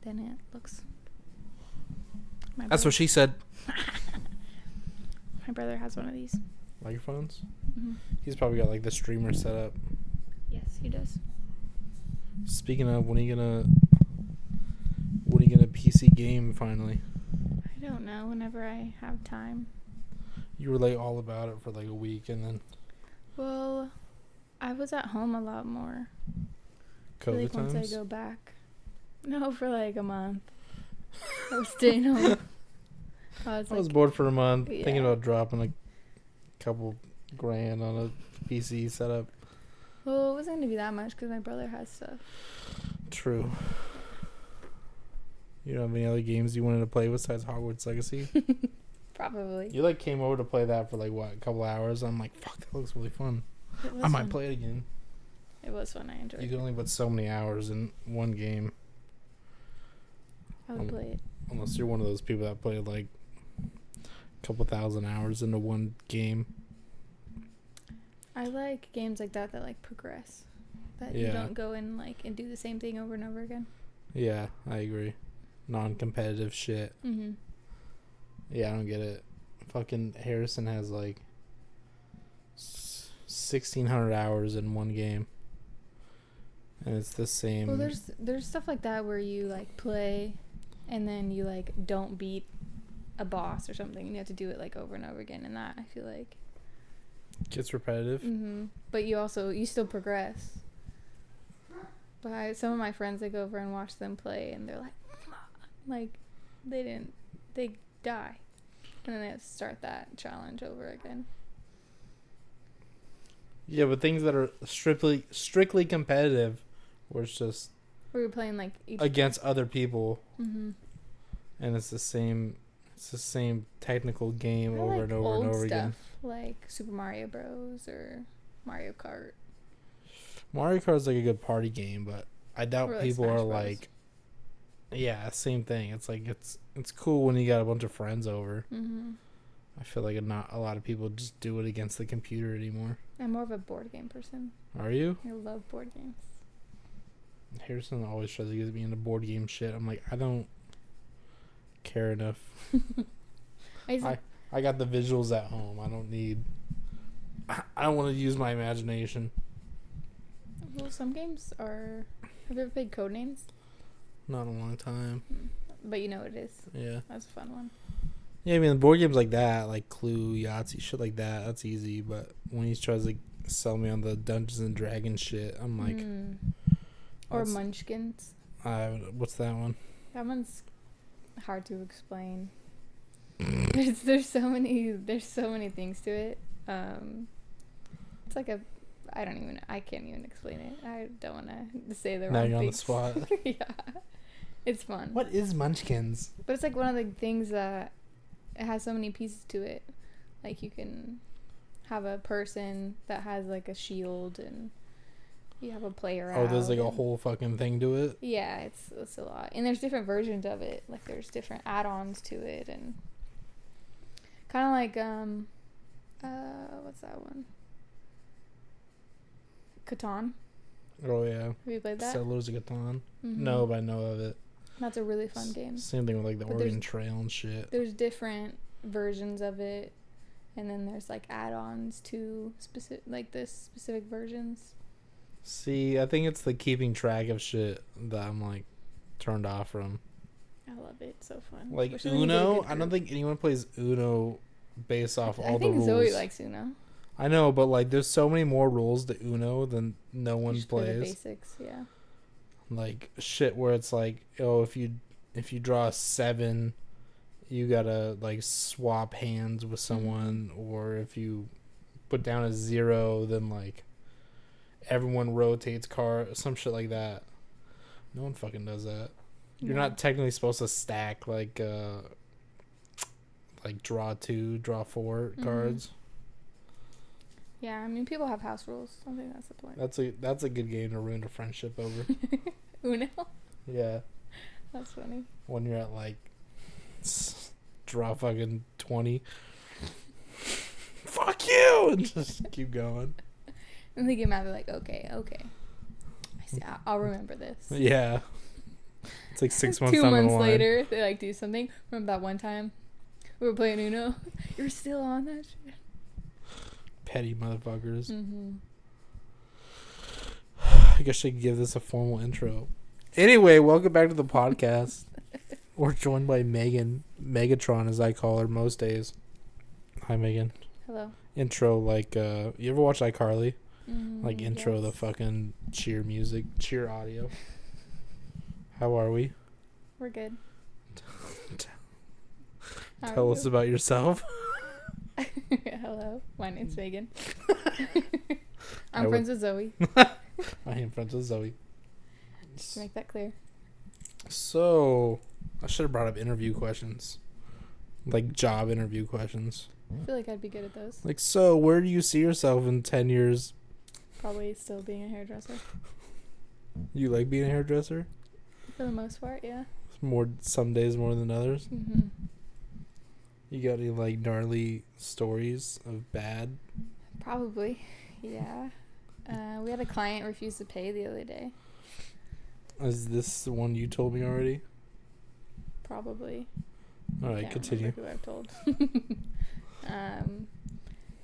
than it looks. That's what she said. My brother has one of these. Microphones? Mm-hmm. He's probably got like the streamer set up. Yes, he does. Speaking of, when are you gonna PC game finally? I don't know. Whenever I have time. You were like all about it for like a week, and then Well, I was at home a lot more. COVID like times. once I go back. No, for like a month. I was staying home. I was bored for a month, yeah. thinking about dropping a couple grand on a PC setup. Well, it wasn't going to be that much because my brother has stuff. True. You don't have any other games you wanted to play besides Hogwarts Legacy? Probably. You like came over to play that for like what, a couple hours? I'm like, fuck, that looks really fun. I might play it again. It was fun. I enjoyed it. You can only put so many hours in one game. I would play it. Unless you're one of those people that played like a couple thousand hours into one game. I like games like that like progress. That you don't go in like and do the same thing over and over again. Yeah, I agree. Non-competitive shit. Mm-hmm. Yeah, I don't get it. Fucking Harrison has like 1,600 hours in one game. And it's the same. Well, there's stuff like that where you like play and then you like don't beat a boss or something and you have to do it like over and over again, and that I feel like gets repetitive. Mm-hmm. But you still progress. But some of my friends, they go over and watch them play and they're like they die. And then they have to start that challenge over again. Yeah, but things that are strictly competitive, where it's just where you're playing like against other people, mm-hmm. and it's the same technical game over like and over old and over stuff, again. Like Super Mario Bros. Or Mario Kart. Mario Kart is like a good party game, but I doubt like people Smash are Bros. like, yeah, same thing. It's like it's cool when you got a bunch of friends over. Mm-hmm. I feel like not a lot of people just do it against the computer anymore. I'm more of a board game person. Are you? I love board games. Harrison always tries to get me into board game shit. I'm like, I don't care enough. I got the visuals at home. I don't want to use my imagination. Well, some games are... Have you ever played Codenames? Not in a long time. But you know what it is. Yeah. That's a fun one. Yeah, I mean, the board games like that, like Clue, Yahtzee, shit like that, that's easy. But when he tries to sell me on the Dungeons and Dragons shit, I'm like... Or Munchkins. What's that one? That one's hard to explain. there's so many things to it. It's like I can't even explain it. I don't want to say the wrong thing. Now you're on the spot. Yeah. It's fun. What is Munchkins? But it's like one of the things that it has so many pieces to it. Like you can have a person that has like a shield and you have a player Oh, there's like a whole fucking thing to it? Yeah, it's a lot. And there's different versions of it. Like there's different add-ons to it and kind of like what's that one? Catan. Oh yeah. Have you played that? Settlers of Catan. Mm-hmm. No, but I know of it. That's a really fun game. Same thing with like the Oregon Trail and shit. There's different versions of it, and then there's like add-ons to specific versions. See, I think it's the keeping track of shit that I'm like turned off from. I love it. It's so fun. Like Uno, I don't think anyone plays Uno based off all the rules. I think Zoe likes Uno. I know, but like there's so many more rules to Uno than no one plays. Play the basics, yeah. Like shit where it's like, oh, if you draw a 7, you gotta like swap hands with someone, or if you put down a 0, then like everyone rotates some shit like that. No one fucking does that. You're not technically supposed to stack like draw 2, draw 4 cards. Yeah, I mean people have house rules. I think that's the point. That's a good game to ruin a friendship over. Uno? Yeah. That's funny. When you're at like draw fucking 20. Fuck you! And just keep going. And they get mad. They're like, okay. I see. I'll remember this. Yeah. It's like 6 months 2 down the months line. later, they like do something. Remember that one time we were playing Uno? You're still on that shit. Petty motherfuckers. Mm-hmm. I guess I could give this a formal intro. Anyway, welcome back to the podcast. We're joined by Megan, Megatron as I call her most days. Hi, Megan. Hello. Intro, like, you ever watch iCarly? Mm, Like, intro yes. the fucking cheer music, cheer audio. How are we? We're good. How Tell are us you? about yourself. Hello. My name's Megan. I I'm would- friends with Zoe. I am friends with Zoe. Just to make that clear. So, I should have brought up interview questions. Like, job interview questions. I feel like I'd be good at those. Like, so, where do you see yourself in 10 years? Probably still being a hairdresser. You like being a hairdresser? For the most part, yeah. Some days more than others? Mm-hmm. You got any, like, gnarly stories of bad? Probably, yeah. We had a client refuse to pay the other day. Is this the one you told me already? Probably. Alright, Can't continue. remember who I've told.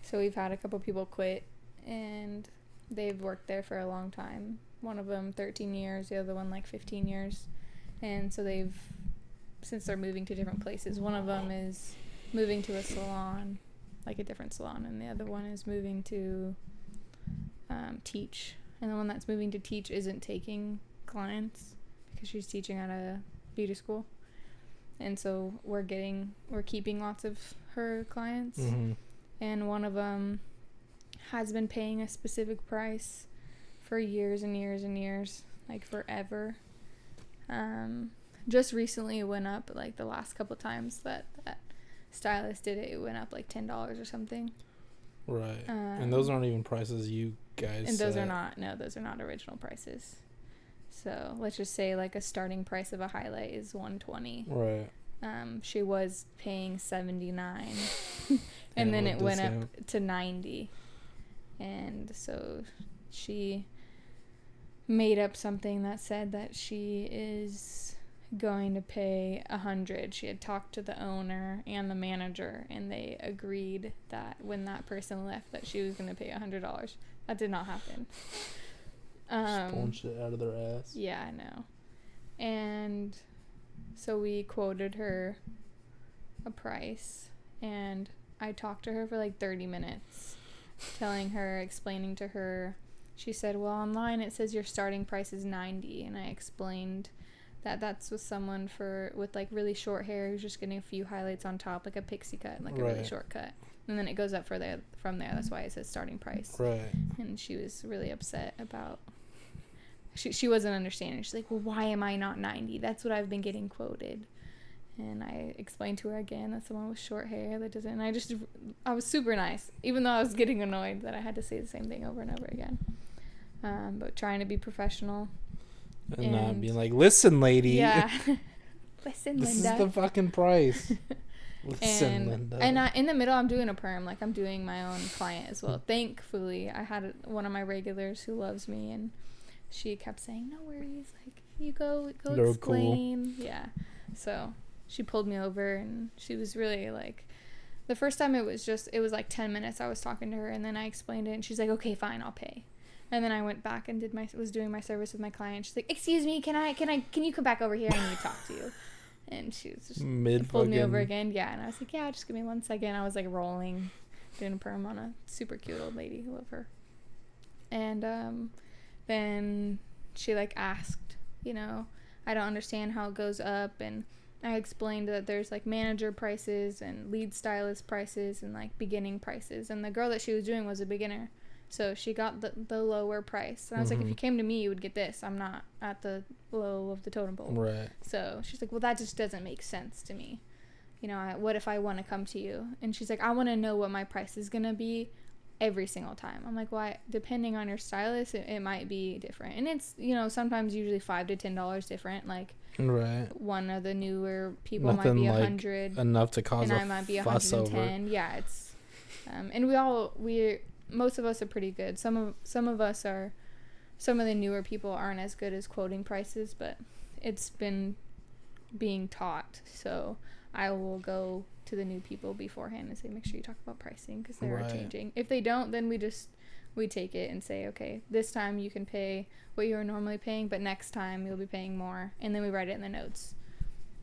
So we've had a couple people quit, and they've worked there for a long time. One of them 13 years, the other one like 15 years. And so since they're moving to different places, one of them is moving to a salon, like a different salon, and the other one is moving to teach. And the one that's moving to teach isn't taking clients because she's teaching at a beauty school. And so we're keeping lots of her clients. Mm-hmm. And one of them has been paying a specific price for years and years and years, like forever. Just recently it went up, like the last couple times that stylist did it, it went up like $10 or something. Right. And those aren't even prices you guys And those set. those are not original prices. So let's just say like a starting price of a highlight is $120. Right. She was paying $79 and then with it went discount. up to $90. And so she made up something that said that she is going to pay $100. She had talked to the owner and the manager, and they agreed that when that person left that she was going to pay $100. That did not happen. Just pulling shit out of their ass. Yeah, I know. And so we quoted her a price, and I talked to her for like 30 minutes, explaining to her. She said, well, online it says your starting price is $90, and I explained that that's with someone with like really short hair who's just getting a few highlights on top, like a pixie cut, like a really short cut. And then it goes up from there. That's why it says starting price. Right. And she was really upset about... She wasn't understanding. She's like, well, why am I not 90? That's what I've been getting quoted. And I explained to her again that someone with short hair that doesn't... And I was super nice, even though I was getting annoyed that I had to say the same thing over and over again. But trying to be professional. And not being like, listen, lady. Yeah. Listen, this Linda. is the fucking price. Listen, Linda. And in the middle, I'm doing a perm. Like, I'm doing my own client as well. Thankfully, I had one of my regulars who loves me, and she kept saying, no worries. Like, you go They're explain. Cool. Yeah. So she pulled me over, and she was really, like... The first time it was like 10 minutes I was talking to her, and then I explained it, and she's like, okay, fine, I'll pay. And then I went back and was doing my service with my client. She's like, excuse me, can you come back over here? I need to talk to you. And she was just pulled me over again. Yeah. And I was like, yeah, just give me 1 second. I was like rolling, doing a perm on a super cute old lady. I love her. And then she like asked, I don't understand how it goes up. And I explained that there's like manager prices and lead stylist prices and like beginning prices. And the girl that she was doing was a beginner. So she got the lower price. And I was like, if you came to me, you would get this. I'm not at the low of the totem pole. Right. So she's like, well, that just doesn't make sense to me. What if I want to come to you? And she's like, I want to know what my price is going to be every single time. I'm like, why? Depending on your stylist, it might be different. And it's, sometimes usually $5 to $10 different. Like, right. One of the newer people Nothing might be like 100. Enough to cause and I might be 110. Over. Yeah, it's... and most of us are pretty good. Some of the newer people aren't as good as quoting prices, but it's been being taught. So I will go to the new people beforehand and say, make sure you talk about pricing, because they are changing. If they don't, then we take it and say, okay, this time you can pay what you are normally paying, but next time you'll be paying more. And then we write it in the notes.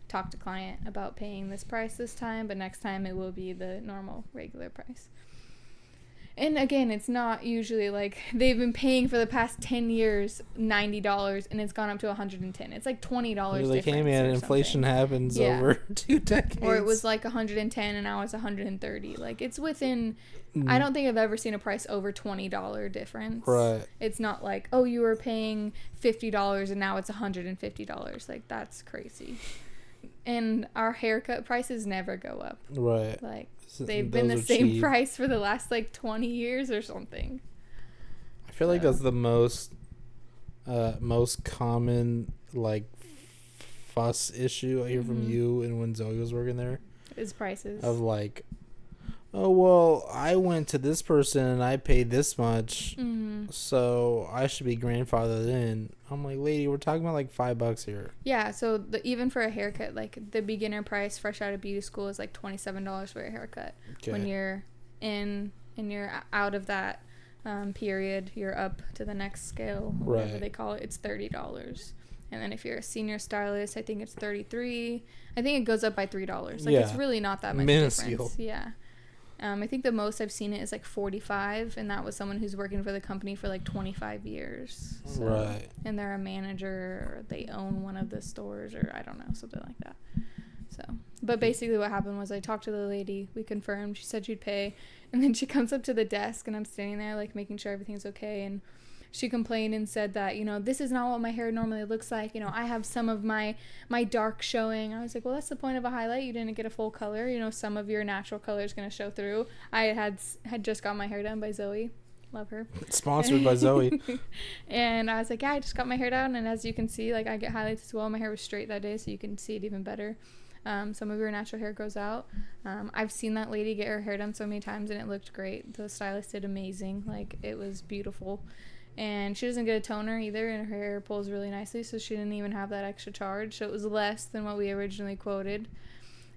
Talk to client about paying this price this time, but next time it will be the normal regular price. And again, it's not usually like they've been paying for the past 10 years $90 and it's gone up to $110. It's like $20 difference. Like, hey man, inflation happens over 2 decades. Or it was like $110 and now it's $130. Like, it's within. I don't think I've ever seen a price over $20 difference. Right. It's not like, oh, you were paying $50 and now it's $150. Like, that's crazy. And our haircut prices never go up. Right. Like, they've been the same price for the last like 20 years or something. I feel like that's the most common like fuss issue I hear from you and when Zoe was working there. Is prices. Of like, oh well, I went to this person and I paid this much, so I should be grandfathered in. I'm like, lady, we're talking about like $5 here. Yeah, so even for a haircut, like the beginner price fresh out of beauty school is like $27 for a haircut. Okay. When you're in and you're out of that period, you're up to the next scale, whatever they call it. It's $30. And then if you're a senior stylist, I think it's $33. I think it goes up by $3. Like, it's really not that much difference. Yeah. I think the most I've seen it is like $45, and that was someone who's working for the company for like 25 years. So, right. And they're a manager, or they own one of the stores, or I don't know, something like that. So, but basically what happened was I talked to the lady, we confirmed, she said she'd pay, and then she comes up to the desk, and I'm standing there like making sure everything's okay, and she complained and said that, you know, this is not what my hair normally looks like. You know, I have some of my dark showing. I was like, well, that's the point of a highlight. You didn't get a full color. You know, some of your natural color is going to show through. I had just got my hair done by Zoe. Love her. Sponsored by Zoe. And I was like, yeah, I just got my hair done. And as you can see, like, I get highlights as well. My hair was straight that day, so you can see it even better. Some of your natural hair grows out. I've seen that lady get her hair done so many times, and it looked great. The stylist did amazing. Like, it was beautiful. And she doesn't get a toner either, and her hair pulls really nicely, so she didn't even have that extra charge. So it was less than what we originally quoted.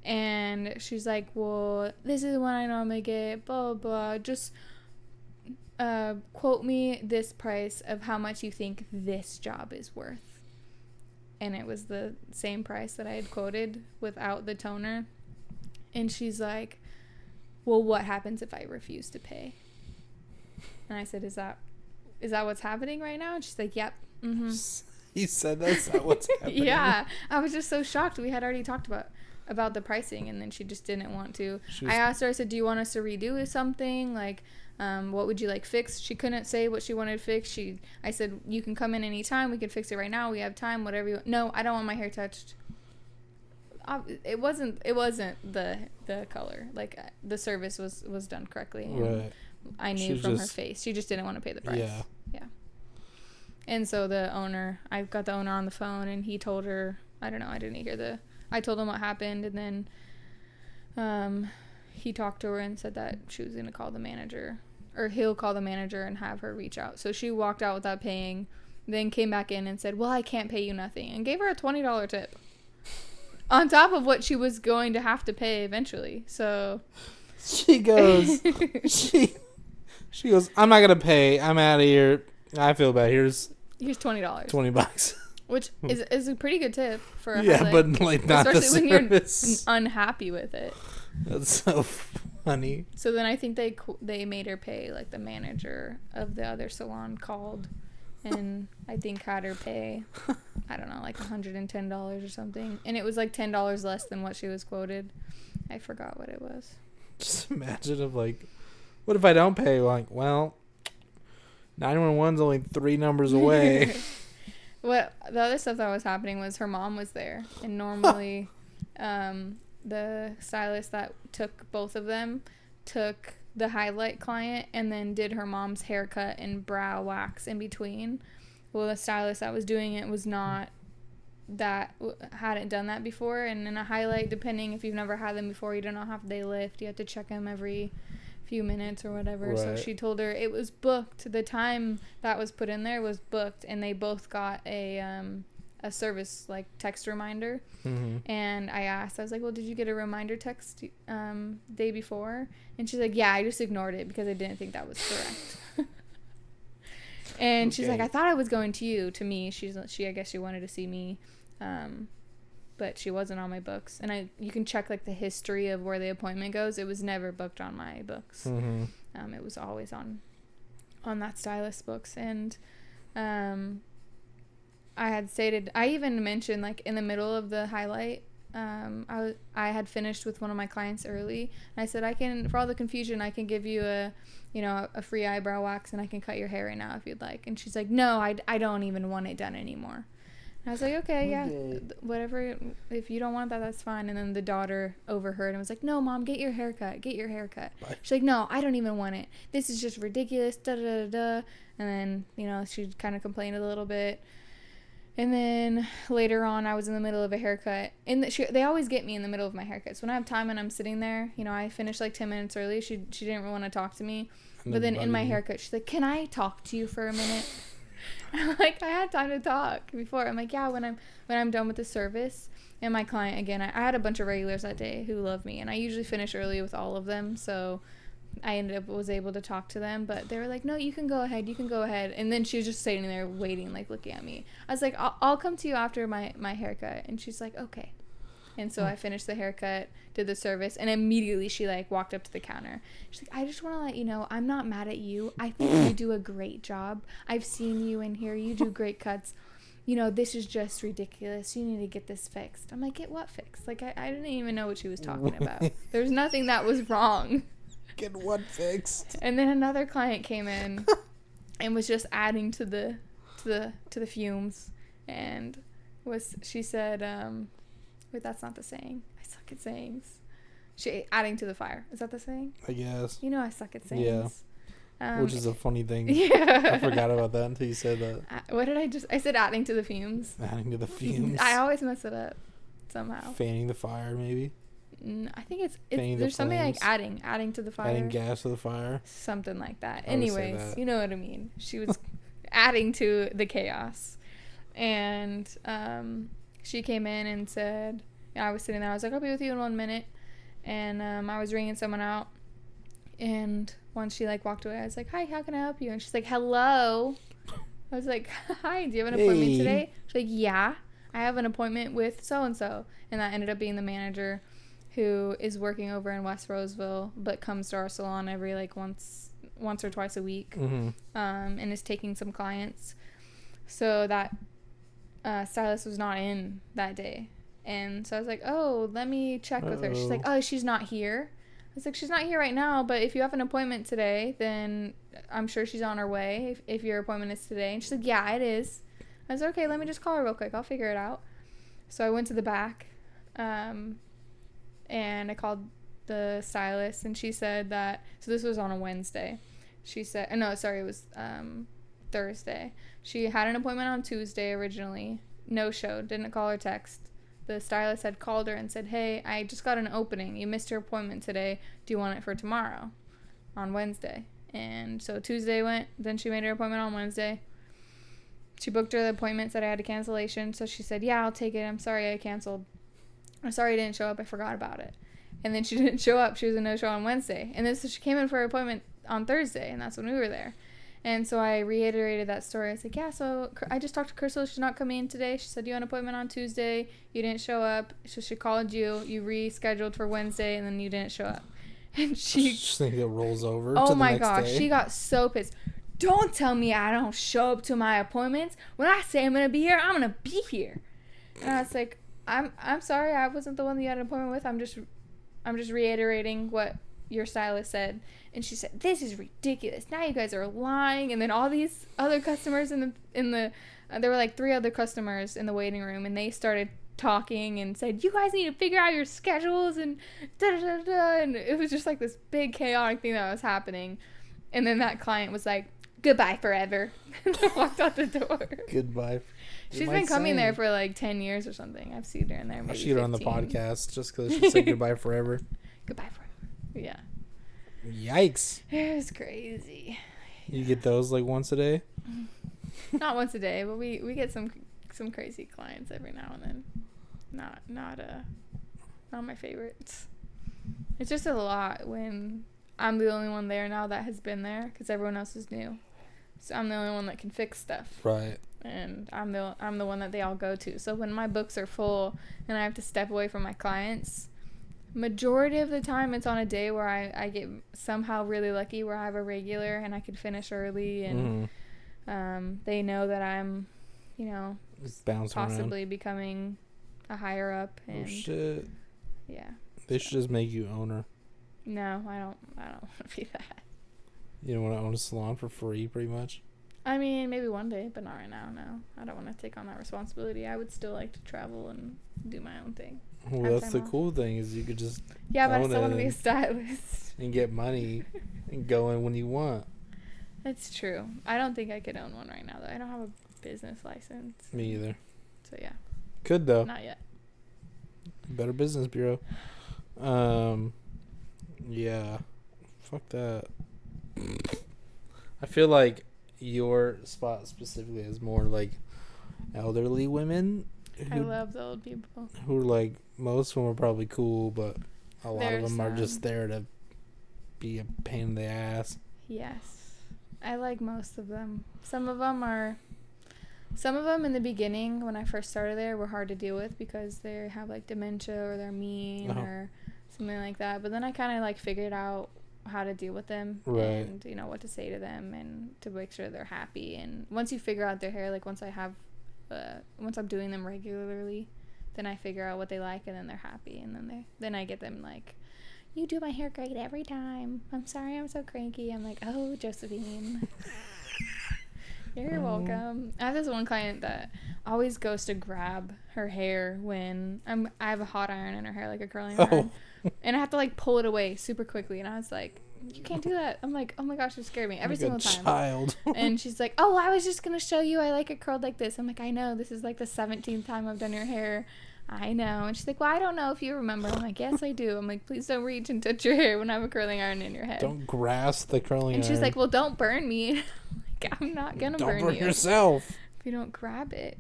And she's like, well, this is what I normally get, blah, blah, blah. Just quote me this price of how much you think this job is worth. And it was the same price that I had quoted without the toner. And she's like, well, what happens if I refuse to pay? And I said, is that what's happening right now? And she's like, yep. Mm-hmm. You said that's not what's happening. Yeah. I was just so shocked. We had already talked about the pricing, and then she just didn't want to. I asked her, I said, do you want us to redo something? Like, what would you like fixed? She couldn't say what she wanted fixed. I said, you can come in anytime. We can fix it right now. We have time, whatever you want. No, I don't want my hair touched. It wasn't the color. Like, the service was done correctly. And right. I knew from her face. She just didn't want to pay the price. Yeah. And so I got the owner on the phone, and he told her, I don't know, I told him what happened, and then he talked to her and said that she was going to call the manager, or he'll call the manager and have her reach out. So she walked out without paying, then came back in and said, well, I can't pay you nothing, and gave her a $20 tip on top of what she was going to have to pay eventually. So she goes, She goes, I'm not going to pay. I'm out of here. I feel bad. Here's $20. $20. Which is a pretty good tip for a highlight. But like not especially when you're unhappy with it. That's so funny. So then I think they made her pay, like the manager of the other salon called, and I think had her pay, I don't know, like $110 or something. And it was like $10 less than what she was quoted. I forgot what it was. Just imagine what if I don't pay? Like, well, 911's only 3 numbers away. The other stuff that was happening was her mom was there, and normally the stylist that took both of them took the highlight client and then did her mom's haircut and brow wax in between. Well, the stylist that was doing it was not hadn't done that before, and in a highlight, depending if you've never had them before, you don't know how they lift. You have to check them every few minutes or whatever. Right. So she told her it was booked. The time that was put in there was booked, and they both got a a service like text reminder. Mm-hmm. And I was like, well, did you get a reminder text day before? And she's like, yeah, I just ignored it because I didn't think that was correct. And she's like, I thought I was going to me. I guess she wanted to see me. But she wasn't on my books. And you can check like the history of where the appointment goes. It was never booked on my books. Mm-hmm. It was always on that stylist's books. And I even mentioned like in the middle of the highlight, I had finished with one of my clients early, and I said, for all the confusion, I can give you a free eyebrow wax, and I can cut your hair right now if you'd like. And she's like, no, I don't even want it done anymore. And I was like, okay, yeah, whatever. If you don't want that, that's fine. And then the daughter overheard and was like, no, Mom, get your hair cut. Bye. She's like, no, I don't even want it. This is just ridiculous, da-da-da-da. And then, she kind of complained a little bit. And then later on, I was in the middle of a haircut. They always get me in the middle of my haircuts. When I have time and I'm sitting there, I finished like 10 minutes early. She didn't really want to talk to me. But then in my haircut, she's like, can I talk to you for a minute? I'm like, I had time to talk before. I'm like, yeah, when I'm done with the service. And my client, again, I had a bunch of regulars that day who love me. And I usually finish early with all of them. So I was able to talk to them, but they were like, no, you can go ahead. And then she was just sitting there waiting, like looking at me. I was like, I'll come to you after my haircut. And she's like, okay. And so I finished the haircut, did the service, and immediately she like walked up to the counter. She's like, I just want to let you know, I'm not mad at you. I think you do a great job. I've seen you in here. You do great cuts. This is just ridiculous. You need to get this fixed. I'm like, get what fixed? Like, I didn't even know what she was talking about. There's nothing that was wrong. Get what fixed? And then another client came in and was just adding to the fumes, and she said, wait, that's not the saying. I suck at sayings. Adding to the fire. Is that the saying? I guess. I suck at sayings. Yeah. Which is a funny thing. Yeah. I forgot about that until you said that. What did I said adding to the fumes. Adding to the fumes. I always mess it up somehow. Fanning the fire, maybe. I think there's something like adding to the fire. Adding gas to the fire. Something like that. Anyways, you know what I mean. She was adding to the chaos. And she came in and said, I was sitting there. I was like, I'll be with you in 1 minute. And I was ringing someone out. And once she like walked away, I was like, hi, how can I help you? And she's like, hello. I was like, hi, do you have an appointment today? She's like, yeah, I have an appointment with so-and-so. And that ended up being the manager who is working over in West Roseville, but comes to our salon every like once or twice a week. Mm-hmm. And is taking some clients. So that stylist was not in that day. And so I was like, oh, let me check with her. She's like, oh, she's not here. I was like, she's not here right now, but if you have an appointment today, then I'm sure she's on her way if your appointment is today. And she's like, yeah, it is. I was like, okay, let me just call her real quick. I'll figure it out. So I went to the back, and I called the stylist, and she said that, so this was on a Wednesday. She said, no, sorry, it was Thursday. She had an appointment on Tuesday originally. No show, didn't call or text. The stylist had called her and said, hey, I just got an opening. You missed your appointment today. Do you want it for tomorrow on Wednesday? And so Tuesday went. Then she made her appointment on Wednesday. She booked her the appointment, said I had a cancellation. So she said, yeah, I'll take it. I'm sorry I canceled. I'm sorry I didn't show up. I forgot about it. And then she didn't show up. She was a no-show on Wednesday. And then so she came in for her appointment on Thursday, and that's when we were there. And so I reiterated that story. I was like, yeah, so I just talked to Crystal. She's not coming in today. She said you had an appointment on Tuesday. You didn't show up. So she called you. You rescheduled for Wednesday, and then you didn't show up. And she just think it rolls over. Oh to the my next gosh, day. she got so pissed. Don't tell me I don't show up to my appointments. When I say I'm gonna be here, I'm gonna be here. And I was like, I'm sorry, I wasn't the one that you had an appointment with. I'm just reiterating what your stylist said. And she said, this is ridiculous. Now you guys are lying. And then all these other customers in the there were like 3 other customers in the waiting room, and they started talking and said, you guys need to figure out your schedules and da-da-da-da. And it was just like this big chaotic thing that was happening. And then that client was like, goodbye forever. And I walked out the door. Goodbye. She's been coming there for like 10 years or something. I've seen her in there maybe I see her on the podcast just because she said goodbye forever. Goodbye forever. Yeah. Yikes. It was crazy. You get those like once a day? Not once a day, but we get some crazy clients every now and then. Not my favorites. It's just a lot when I'm the only one there now that has been there because everyone else is new. So I'm the only one that can fix stuff. Right. And I'm the one that they all go to. So when my books are full and I have to step away from my clients, majority of the time it's on a day where I get somehow really lucky where I have a regular and I can finish early and they know that I'm, possibly becoming a higher up. And oh shit. Yeah. They should just make you owner. No, I don't want to be that. You don't want to own a salon for free, pretty much? I mean, maybe one day, but not right now, no. I don't want to take on that responsibility. I would still like to travel and do my own thing. Well, that's the cool thing is you could just but I still want to be a stylist. And get money and go in when you want. That's true. I don't think I could own one right now, though. I don't have a business license. Me either. So, yeah. Could, though. Not yet. Better Business Bureau. Yeah. Fuck that. I feel like your spot specifically is more like elderly women. I love the old people. Who are like, most of them are probably cool, but a lot of them are just there to be a pain in the ass. Yes. I like most of them. Some of them in the beginning when I first started there were hard to deal with because they have like dementia or they're mean or something like that. But then I kind of like figured out how to deal with them and what to say to them and to make sure they're happy. And once you figure out their hair, like once I'm doing them regularly, then I figure out what they like and then they're happy and then I get them like, you do my hair great every time. I'm sorry I'm so cranky. I'm like, oh, Josephine. You're welcome. I have this one client that always goes to grab her hair when I have a hot iron in her hair, like a curling iron. And I have to like pull it away super quickly. And I was like, you can't do that. I'm like, oh my gosh, you scared me every single time. Child. And she's like, oh, I was just going to show you I like it curled like this. I'm like, I know. This is like the 17th time I've done your hair. I know. And she's like, well, I don't know if you remember. I'm like, yes, I do. I'm like, please don't reach and touch your hair when I have a curling iron in your head. Don't grasp the curling iron. And she's like, well, don't burn me. I'm like, I'm not going to burn you. Don't burn yourself. If you don't grab it.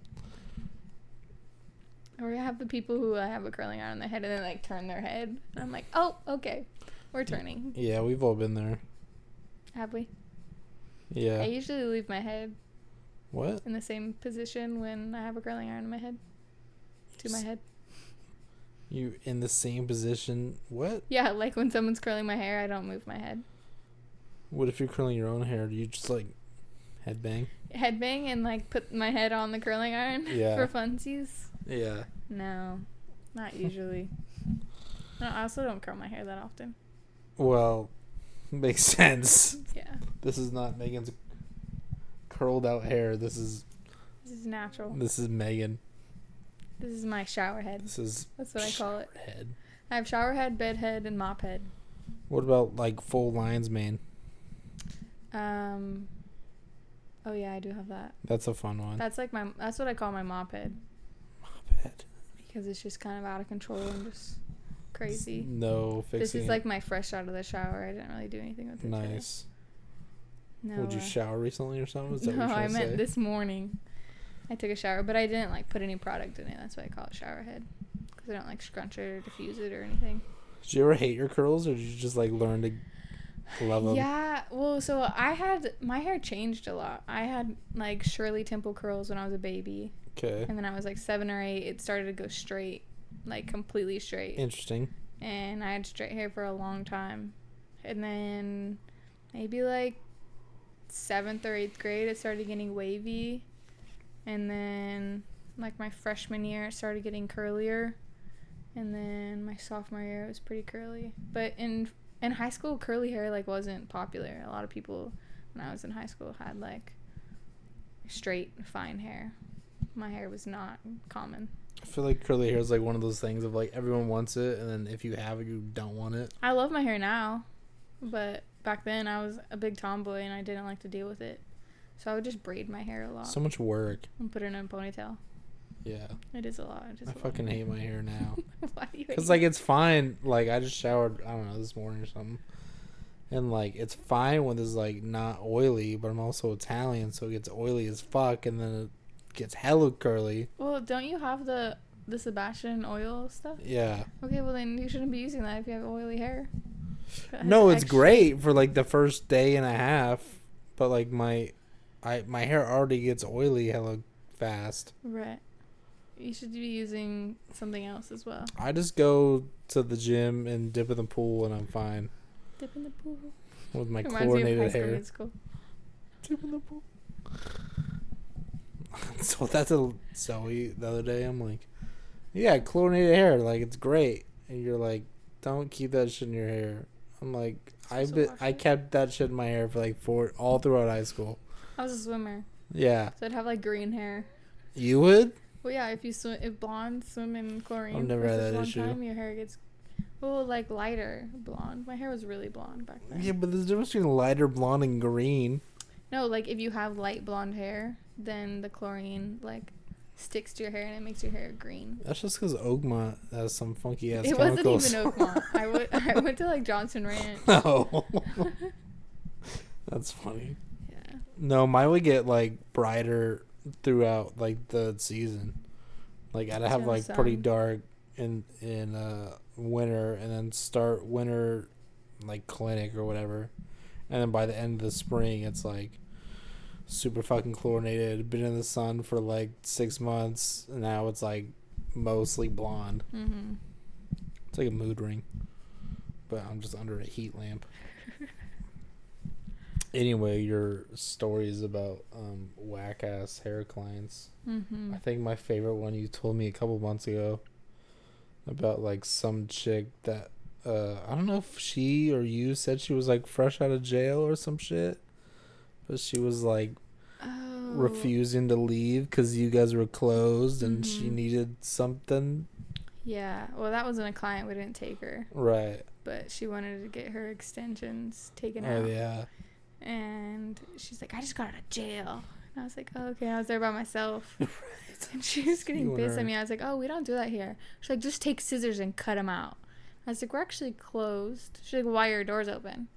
Or you have the people who have a curling iron on their head and then like turn their head. And I'm like, oh, okay. We're turning. Yeah, we've all been there. Have we? Yeah. I usually leave my head. What? In the same position when I have a curling iron in my head. To my head. You in the same position? What? Yeah, like when someone's curling my hair, I don't move my head. What if you're curling your own hair? Do you just like headbang? Headbang and like put my head on the curling iron for funsies? Yeah. No, not usually. No, I also don't curl my hair that often. Well, makes sense. Yeah. This is not Megan's curled out hair. This is natural. This is Megan. This is my shower head. That's what I call it. Head. I have shower head, bed head, and mop head. What about like full lines mane? Oh yeah, I do have that. That's a fun one. That's what I call my mop head. Mop head. Because it's just kind of out of control and just crazy. No fixing. This is like my fresh out of the shower. I didn't really do anything with it. Nice. No. Would you shower recently or something? Is that no, what you're I meant say? this morning. I took a shower, but I didn't like put any product in it. That's why I call it shower head. Because I don't like scrunch it or diffuse it or anything. Did you ever hate your curls, or did you just like learn to love them? Yeah, well, so my hair changed a lot. I had like Shirley Temple curls when I was a baby. Okay. And then I was like 7 or 8. It started to go straight, like completely straight. Interesting. And I had straight hair for a long time. And then maybe like 7th or 8th grade, it started getting wavy. And then like my freshman year, it started getting curlier. And then my sophomore year, it was pretty curly. But in high school, curly hair like wasn't popular. A lot of people when I was in high school had like straight, fine hair. My hair was not common. I feel like curly hair is like one of those things of like everyone wants it, and then if you have it, you don't want it. I love my hair now, but back then I was a big tomboy and I didn't like to deal with it. So I would just braid my hair a lot. So much work. And put it in a ponytail. Yeah. It is a lot. I fucking hate my hair now. Why do you hate it? Because like it's fine. Like I just showered, I don't know, this morning or something. And like it's fine when it's like not oily, but I'm also Italian, so it gets oily as fuck, and then it gets hella curly. Well, don't you have the Sebastian oil stuff? Yeah. Okay, well then you shouldn't be using that if you have oily hair. No, it's great for like the first day and a half, but like my hair already gets oily hella fast. Right. You should be using something else as well. I just go to the gym and dip in the pool and I'm fine. Dip in the pool. With my Reminds chlorinated me of High School hair. Musical. Dip in the pool. So that's Zoe the other day. I'm like, yeah, chlorinated hair, like it's great. And you're like, don't keep that shit in your hair. I'm like, I kept that shit in my hair for like all throughout high school. I was a swimmer, Yeah. so I'd have like green hair. You would? Well, yeah, if blondes swim in chlorine I've never for had such a that long issue. time, your hair gets, like lighter blonde. My hair was really blonde back then. Yeah, but there's a difference between lighter blonde and green. No, like if you have light blonde hair, then the chlorine like sticks to your hair and it makes your hair green. That's just because Oakmont has some funky ass It chemicals. wasn't even Oakmont. I went to like Johnson Ranch. Oh. That's funny. Yeah. No, mine would get like brighter throughout like the season. Like I'd have like pretty dark in winter, and then start winter like clinic or whatever, and then by the end of the spring it's like super fucking chlorinated. Been in the sun for like 6 months, and now it's like mostly blonde. Mm-hmm. It's like a mood ring, but I'm just under a heat lamp. Anyway, your stories about whack ass hair clients. Mm-hmm. I think my favorite one you told me a couple months ago about like some chick that I don't know if she or you said she was like fresh out of jail or some shit, but she was like refusing to leave because you guys were closed and she needed something. Yeah, well, that wasn't a client. We didn't take her. Right. But she wanted to get her extensions taken out. Oh yeah. And she's like, I just got out of jail. And I was like, oh, okay. I was there by myself. Right. And she was getting pissed at me. I was like, oh, we don't do that here. She's like, just take scissors and cut them out. I was like, we're actually closed. She's like, why are your doors open?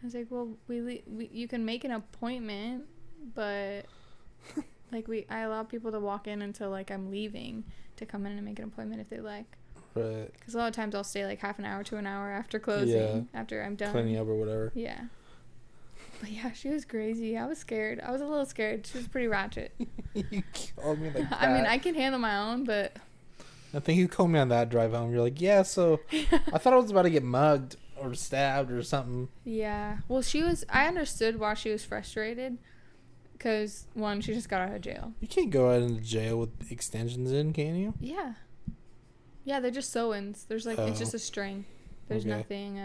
I was like, well, you can make an appointment, but like I allow people to walk in until like I'm leaving to come in and make an appointment if they like. Right. Because a lot of times I'll stay like half an hour to an hour after closing, after I'm done cleaning up or whatever. Yeah. But yeah, she was crazy. I was scared. I was a little scared. She was pretty ratchet. You called me like that. I mean, I can handle my own, but I think you called me on that drive home. You're like, yeah, so I thought I was about to get mugged or stabbed or something. Yeah. Well, I understood why she was frustrated. Because, one, she just got out of jail. You can't go out into jail with extensions in, can you? Yeah. Yeah, they're just sew-ins. There's like, it's just a string. There's nothing,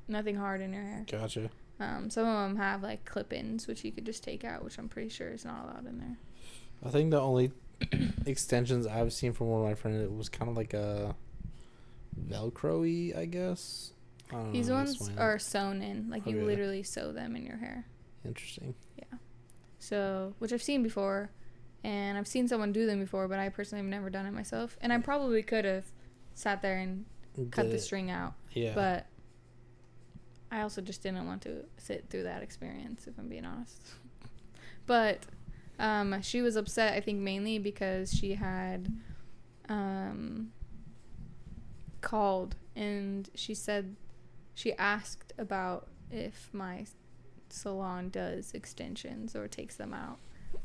nothing hard in your hair. Gotcha. Some of them have like clip-ins, which you could just take out, which I'm pretty sure is not allowed in there. I think the only extensions I've seen from one of my friends, it was kind of like a Velcro-y, I guess. I don't These know ones are sewn in. Like, you literally sew them in your hair. Interesting. Yeah. So, which I've seen before, and I've seen someone do them before, but I personally have never done it myself. And I probably could have sat there and cut the string out. Yeah. But I also just didn't want to sit through that experience, if I'm being honest. But she was upset, I think, mainly because she had called and she asked about if my salon does extensions or takes them out.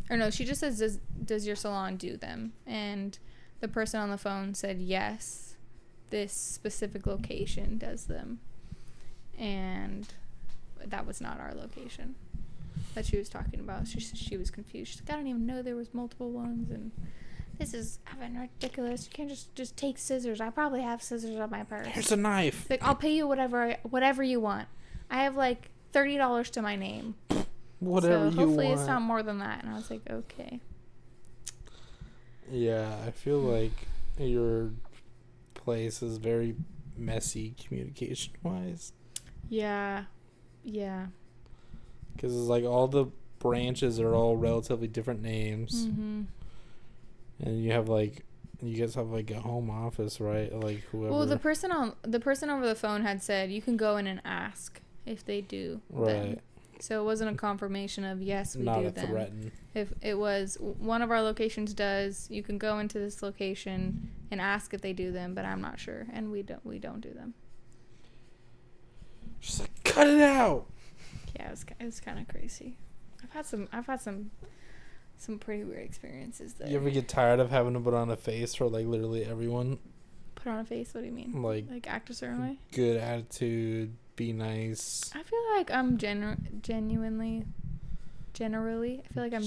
Or no, she just says, does your salon do them? And the person on the phone said, yes, this specific location does them. And that was not our location that she was talking about. She was confused. She's like, I don't even know there was multiple ones, and this is effing ridiculous. You can't just take scissors. I probably have scissors on my purse. Here's a knife. Like, I'll pay you whatever you want. I have like $30 to my name. Whatever you want. So hopefully it's not more than that. And I was like, okay. Yeah, I feel like your place is very messy communication wise. Yeah. Because it's like all the branches are all relatively different names. Mm-hmm. And you guys have like a home office, right? Like whoever. Well, the person over the phone had said you can go in and ask if they do. Right. So it wasn't a confirmation of yes, we Not do a them. threaten. If it was one of our locations does, you can go into this location and ask if they do them, but I'm not sure, and we don't do them. She's like, cut it out. Yeah, it was kind of crazy. I've had some pretty weird experiences there. You ever get tired of having to put on a face for like literally everyone? Put on a face? What do you mean? Like act a certain way? Good attitude, be nice. I feel like I'm generally. I feel like I'm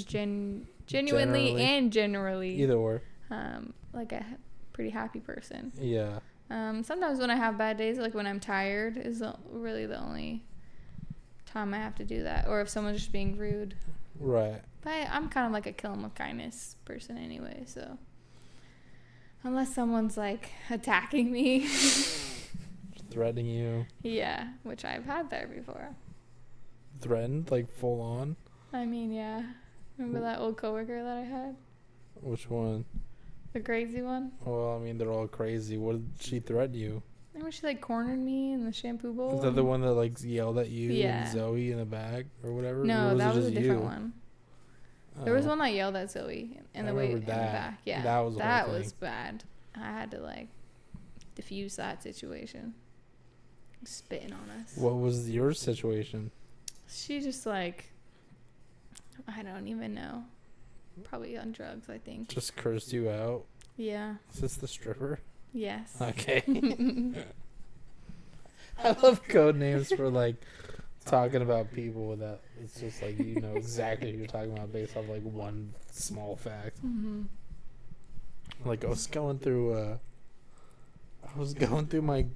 genuinely and generally. Either or. Like a pretty happy person. Yeah. Sometimes when I have bad days, like when I'm tired, is really the only time I have to do that. Or if someone's just being rude. Right. But I'm kind of like a kill 'em with kindness person anyway, so. Unless someone's like attacking me. Threatening you. Yeah, which I've had there before. Threatened? Like full on? I mean, yeah. Remember that old coworker that I had? Which one? The crazy one? Well, I mean, they're all crazy. What did she threaten you? Remember she like cornered me in the shampoo bowl? Is that the one that like yelled at you Yeah. and Zoe in the back or whatever? No, or that was a just different you? one. There was one that yelled at Zoe in I the way in remember the that. back. Yeah, That was the whole that thing. was bad. I had to like diffuse that situation. Spitting on us. What was your situation? She just like, I don't even know. Probably on drugs, I think. Just cursed you out? Yeah. Is this the stripper? Yes. Okay. I love code names for like talking about people that it's just like you know exactly who you're talking about based off like one small fact. Mhm. Like I was going through my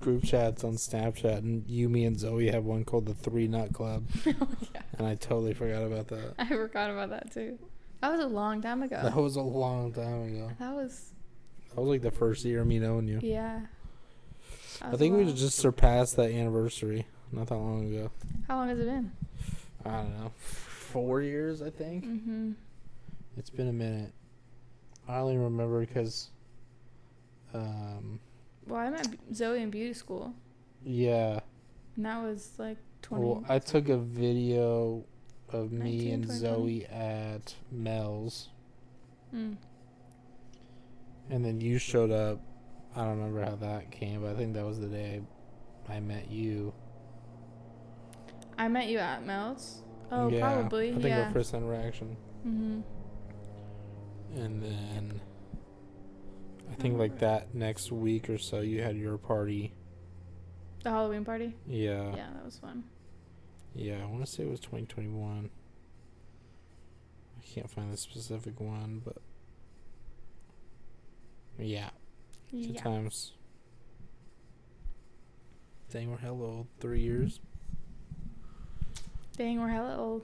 group chats on Snapchat, and you, me, and Zoe have one called the 3 Nut Club, Oh, yeah. and I totally forgot about that. I forgot about that too. That was a long time ago. That was a long time ago. That was, That was like the first year of me knowing you. yeah. I think we just surpassed that anniversary not that long ago. How long has it been? I don't know, 4 years I think. Mm-hmm. It's been a minute. I only remember because, Well, I met Zoe in beauty school, yeah. and that was like 20. Well, I took a video of me 19, and 20. Zoe at Mel's, Mm. and then you showed up. I don't remember how that came, but I think that was the day I met you. I met you at Mel's. Oh, Yeah, probably. I think yeah. our first interaction. Mm-hmm. And then I think like that next week or so you had your party. The Halloween party. Yeah. Yeah, that was fun. Yeah, I want to say it was 2021. I can't find the specific one, but yeah, good Yeah. times. Dang, we're hella old. 3 years. Dang, we're hella old.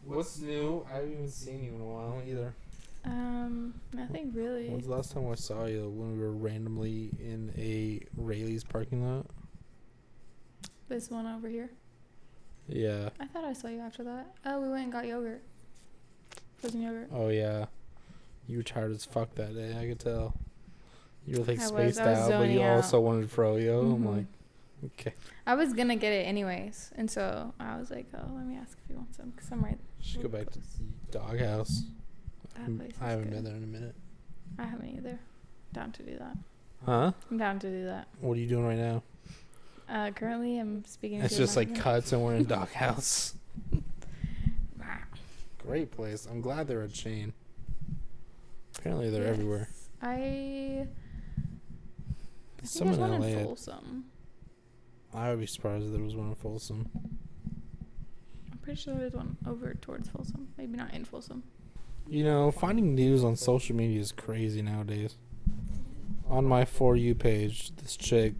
What's new? I haven't even seen you in a while either. Nothing really. When was the last time I saw you? When we were randomly in a Rayleigh's parking lot? This one over here. Yeah. I thought I saw you after that. Oh, we went and got yogurt. Frozen yogurt. Oh, yeah. You were tired as fuck that day, I could tell. You were like I was spaced out, but zoning you out. also wanted froyo. I'm Mhm. like, okay. I was gonna get it anyways, and so I was like, "Oh, let me ask if you want some," because I'm right. Should go back to the Doghouse. That place is I haven't good. been there in a minute. I haven't either. Down to do that. Huh? I'm down to do that. What are you doing right now? Currently, I'm speaking. It's to just like management. cuts and we're in Doghouse. Great place. I'm glad they're a chain. Apparently they're everywhere. Yes. I think Some there's in one LA. in Folsom. I would be surprised if there was one in Folsom. I'm pretty sure there's one over towards Folsom. Maybe not in Folsom. You know, finding news on social media is crazy nowadays. On my For You page, this chick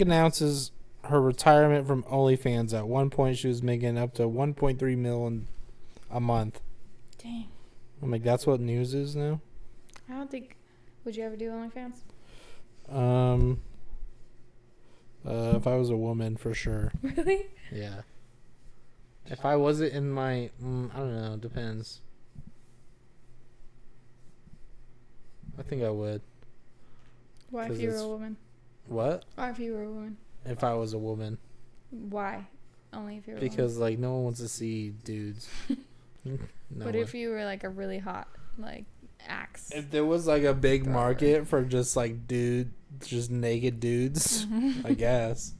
announces her retirement from OnlyFans. At one point, she was making up to 1.3 million a month. Dang. I'm like, that's what news is now? I don't think. Would you ever do OnlyFans? If I was a woman, for sure. Really? Yeah. If I wasn't in my, I don't know, depends. I think I would. Why if 'Cause you were it's- a woman? What? Why if you were a woman? if I was a woman. Why? Only if you're a Because like no one wants to see dudes. No But one. if you were like a really hot like axe. If there was like a big Thrower. market for just like just naked dudes, I guess.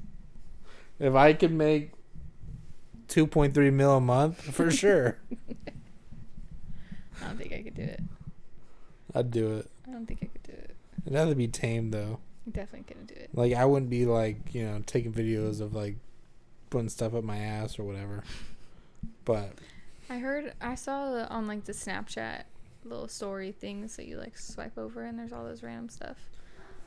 If I could make 2.3 mil a month, for sure, I don't think I could do it. I'd do it. I don't think I could do it. It'd have to be tame though. I definitely couldn't do it. Like I wouldn't be like, you know, taking videos of like putting stuff up my ass or whatever. But I saw on like the Snapchat little story things that you like swipe over and there's all this random stuff.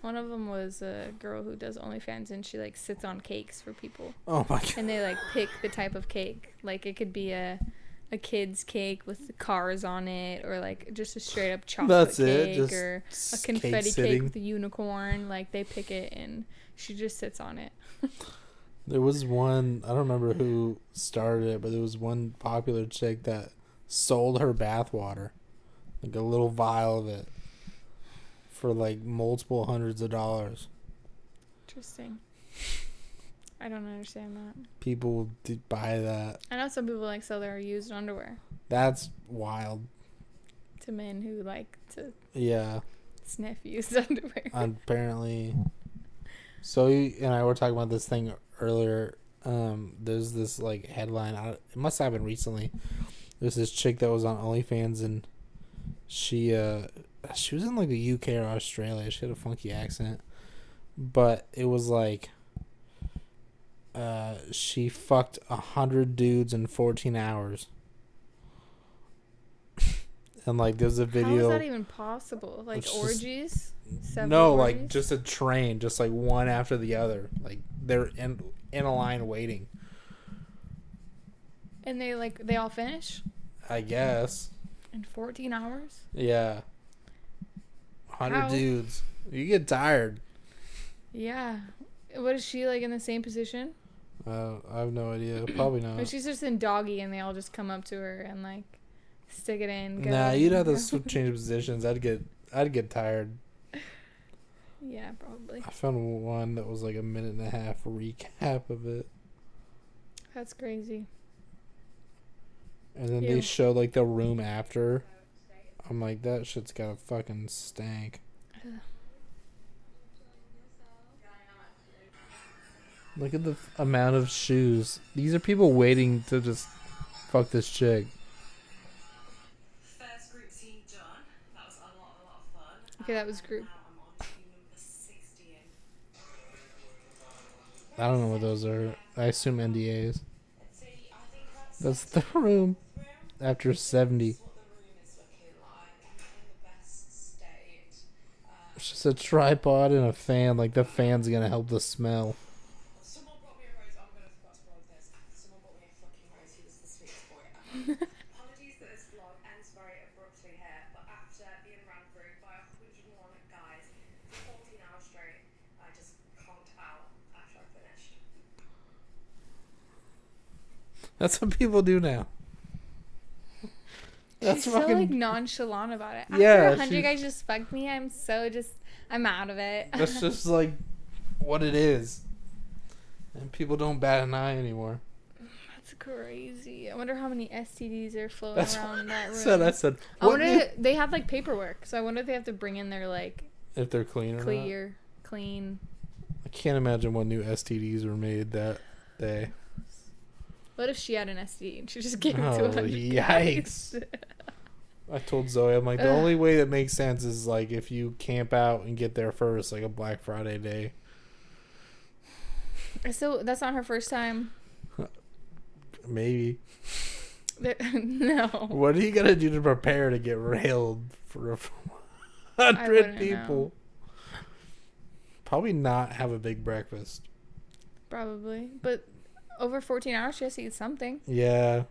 One of them was a girl who does OnlyFans and she like sits on cakes for people. oh my god. And they like pick the type of cake. Like it could be a kid's cake with cars on it, or like just a straight up chocolate That's cake, it. or a Just confetti sitting. cake with a unicorn. Like they pick it and she just sits on it. There was one, I don't remember who started it, but there was one popular chick that sold her bathwater, like a little vial of it, for like multiple hundreds of dollars. Interesting. I don't understand that. People did buy that. I know some people like sell their used underwear That's wild. to men who like to Yeah, sniff used underwear. apparently. So you and I were talking about this thing earlier. There's this like headline. It must have happened recently. There's this chick that was on OnlyFans and she was in like the UK or Australia. She had a funky accent, but it was like she fucked 100 dudes in 14 hours. And like there's a video. How is that even possible? Like It's just- orgies? Several No, like orgies? just a train, just like one after the other. Like they're in a line waiting. And they all finish I guess. in 14 hours? Yeah. 100 How? dudes. You get tired. Yeah. What is she like in the same position? I have no idea. Probably Or not. she's just in doggy and they all just come up to her and like stick it in. Go, Nah, you'd have to go. change positions. I'd get tired. Yeah, probably. I found one that was like a minute and a half recap of it, That's crazy. and then Ew. they showed like the room after. I'm like, that shit's got a fucking stank. Look at the amount of shoes. These are people waiting to just fuck this chick. First group scene done. That was a lot of fun. Okay, that was group. Now I'm on to number 60 in. I don't know what those are. I assume NDAs. See, I think That's the room after 70. what the room is looking like in the best state. It's just a tripod and a fan. Like the fan's gonna help the smell. Someone brought me a rose. I'm gonna forgot to vlog this. Someone brought me a fucking rose. He was the sweetest boy ever. Apologies that this vlog ends very abruptly here, but after being ran through by 101 guys for 14 hours straight, I just conked out after I finished. That's what people do now. That's She's so fucking. like nonchalant about it. After Yeah, 100 she- guys just fucked me, I'm out of it. That's just like what it is. And people don't bat an eye anymore. That's crazy. I wonder how many STDs are floating That's around that room. I said. I What wonder they have like paperwork, so I wonder if they have to bring in their like if they're clean or not. clean. I can't imagine what new STDs were made that day. What if she had an STD and she just gave it Oh, to 100 yikes. guys? I told Zoe, I'm like, the Ugh. only way that makes sense is like if you camp out and get there first, like a Black Friday day. So that's not her first time. Maybe. No. What are you gonna do to prepare to get railed for a I 100 wouldn't people? Probably not have a big breakfast. Probably, but over 14 hours, she has to eat something. Yeah.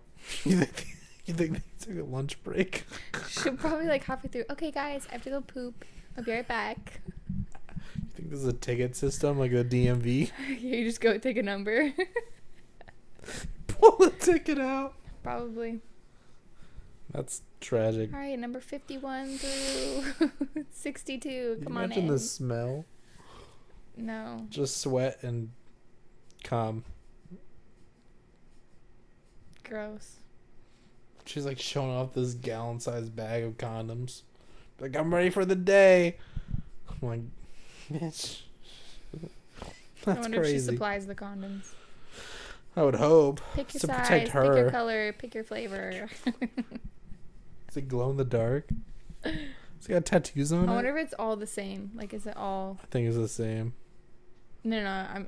You think they took a lunch break? She'll probably like halfway through. Okay, guys, I have to go poop. I'll be right back. You think there's a ticket system like a DMV? You just go take a number. Pull the ticket out. Probably. That's tragic. All right, number 51 through 62. Can Come you on imagine in. the smell? No. Just sweat and come. Gross. She's like showing off this gallon-sized bag of condoms. Like, I'm ready for the day. I'm like, bitch. I That's wonder if she crazy. supplies the condoms. I would hope. Pick your To size, protect pick her. your color, pick your flavor. Is it glow in the dark? It's got tattoos on I it? wonder if it's all the same. Like, is it all... I think it's the same. No,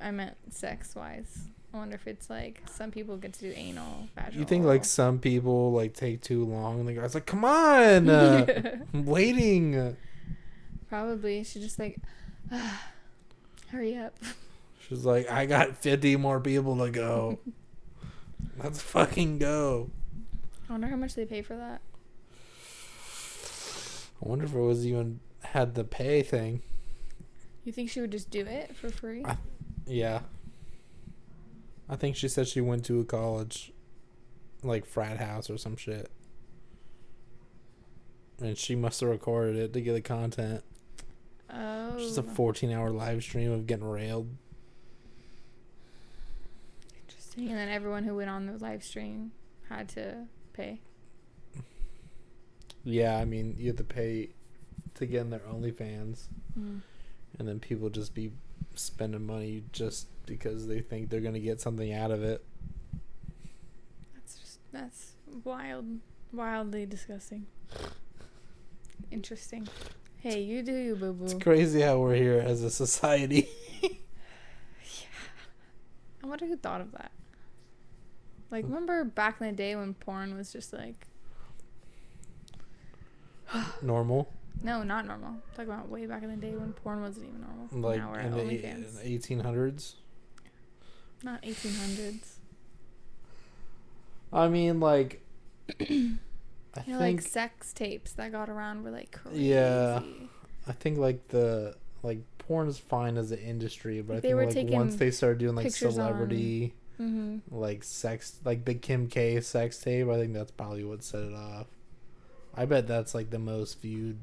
I meant sex-wise. I wonder if it's like some people get to do anal, vaginal. You think like some people like take too long and the guy's like, come on, I'm waiting. Probably. She just like, hurry up. She's like, I got 50 more people to go. Let's fucking go. I wonder how much they pay for that. I wonder if it was even had the pay thing. You think she would just do it for free? Yeah. I think she said she went to a college, like frat house or some shit. And she must have recorded it to get the content. Oh. Just a 14-hour live stream of getting railed. Interesting. And then everyone who went on the live stream had to pay. Yeah, I mean, you have to pay to get in their OnlyFans. Mm. And then people just be spending money just because they think they're going to get something out of it. That's wildly disgusting. Interesting. Hey, you do you, boo boo. It's crazy how we're here as a society. I wonder who thought of that. Like, remember back in the day when porn was just like... Normal. No, not normal. I'm talking about way back in the day when porn wasn't even normal. Like now we're in at the OnlyFans. 1800s. Not 1800s. I mean, like... I You know, like think... sex tapes that got around were like crazy. Yeah. I think like the... Like, porn is fine as an industry, but They I were think like taking once they started doing like pictures celebrity... Mm-hmm. like sex, like the Kim K sex tape, I think that's probably what set it off. I bet that's like the most viewed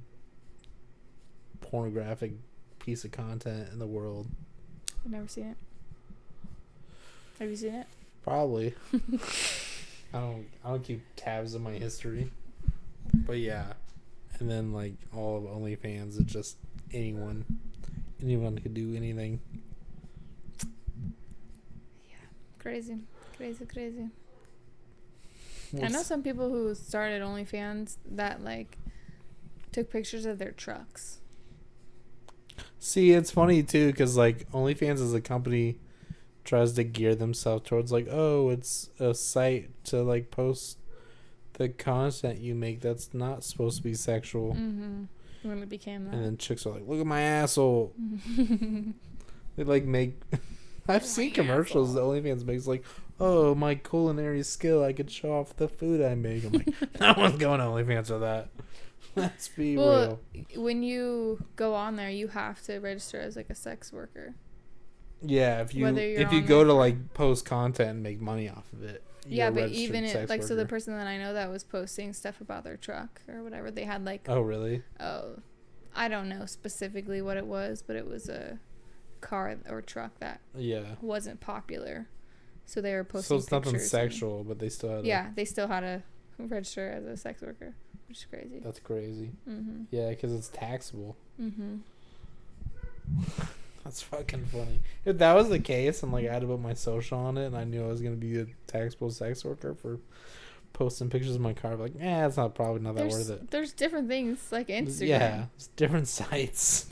pornographic piece of content in the world. I've never seen it. Have you seen it? Probably. I don't keep tabs of my history. But yeah. And then like all of OnlyFans, it's just anyone could do anything. Crazy. I know some people who started OnlyFans that like took pictures of their trucks. See, it's funny too, because like OnlyFans as a company tries to gear themselves towards like, oh, it's a site to like post the content you make that's not supposed to be sexual. Mm-hmm. When it became that. And then chicks are like, look at my asshole. They like make... I've seen commercials that OnlyFans makes like, oh, my culinary skill, I could show off the food I make. I'm like, no one's going to OnlyFans for that. Let's be real. When you go on there, you have to register as like a sex worker. Yeah, if you Whether you're if you on go there to for- like post content and make money off of it. Yeah, you're a but registered even sex so the worker. person that I know that was posting stuff about their truck or whatever, they had like, Oh, really? I don't know specifically what it was, but it was a car or truck that Yeah. wasn't popular. So they were So posting it's nothing pictures sexual, but they still had Yeah, they still had to register as a sex worker, which is crazy. That's crazy. Mm-hmm. Yeah, because it's taxable. Mm-hmm. That's fucking funny. If that was the case and like I had to put my social on it and I knew I was gonna be a taxable sex worker for posting pictures of my car, I'd be like, it's probably not that worth it. There's different things like Instagram. Yeah, it's different sites.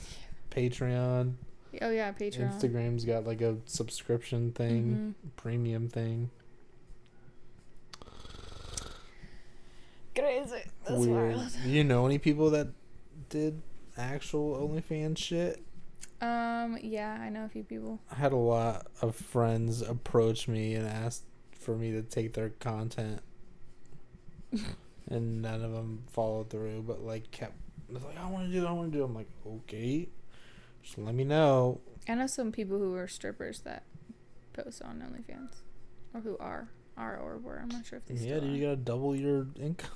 Patreon. Oh yeah, Patreon. Instagram's got like a subscription thing, premium thing. Crazy. That's Weird. wild. Do you know any people that did actual OnlyFans shit? Yeah, I know a few people. I had a lot of friends approach me and asked for me to take their content. And none of them followed through, but like kept like, I want to do. I'm like, okay, just let me know. I know some people who are strippers that post on OnlyFans, or who are or were. I'm not sure if they still Dude, are. you gotta double your income.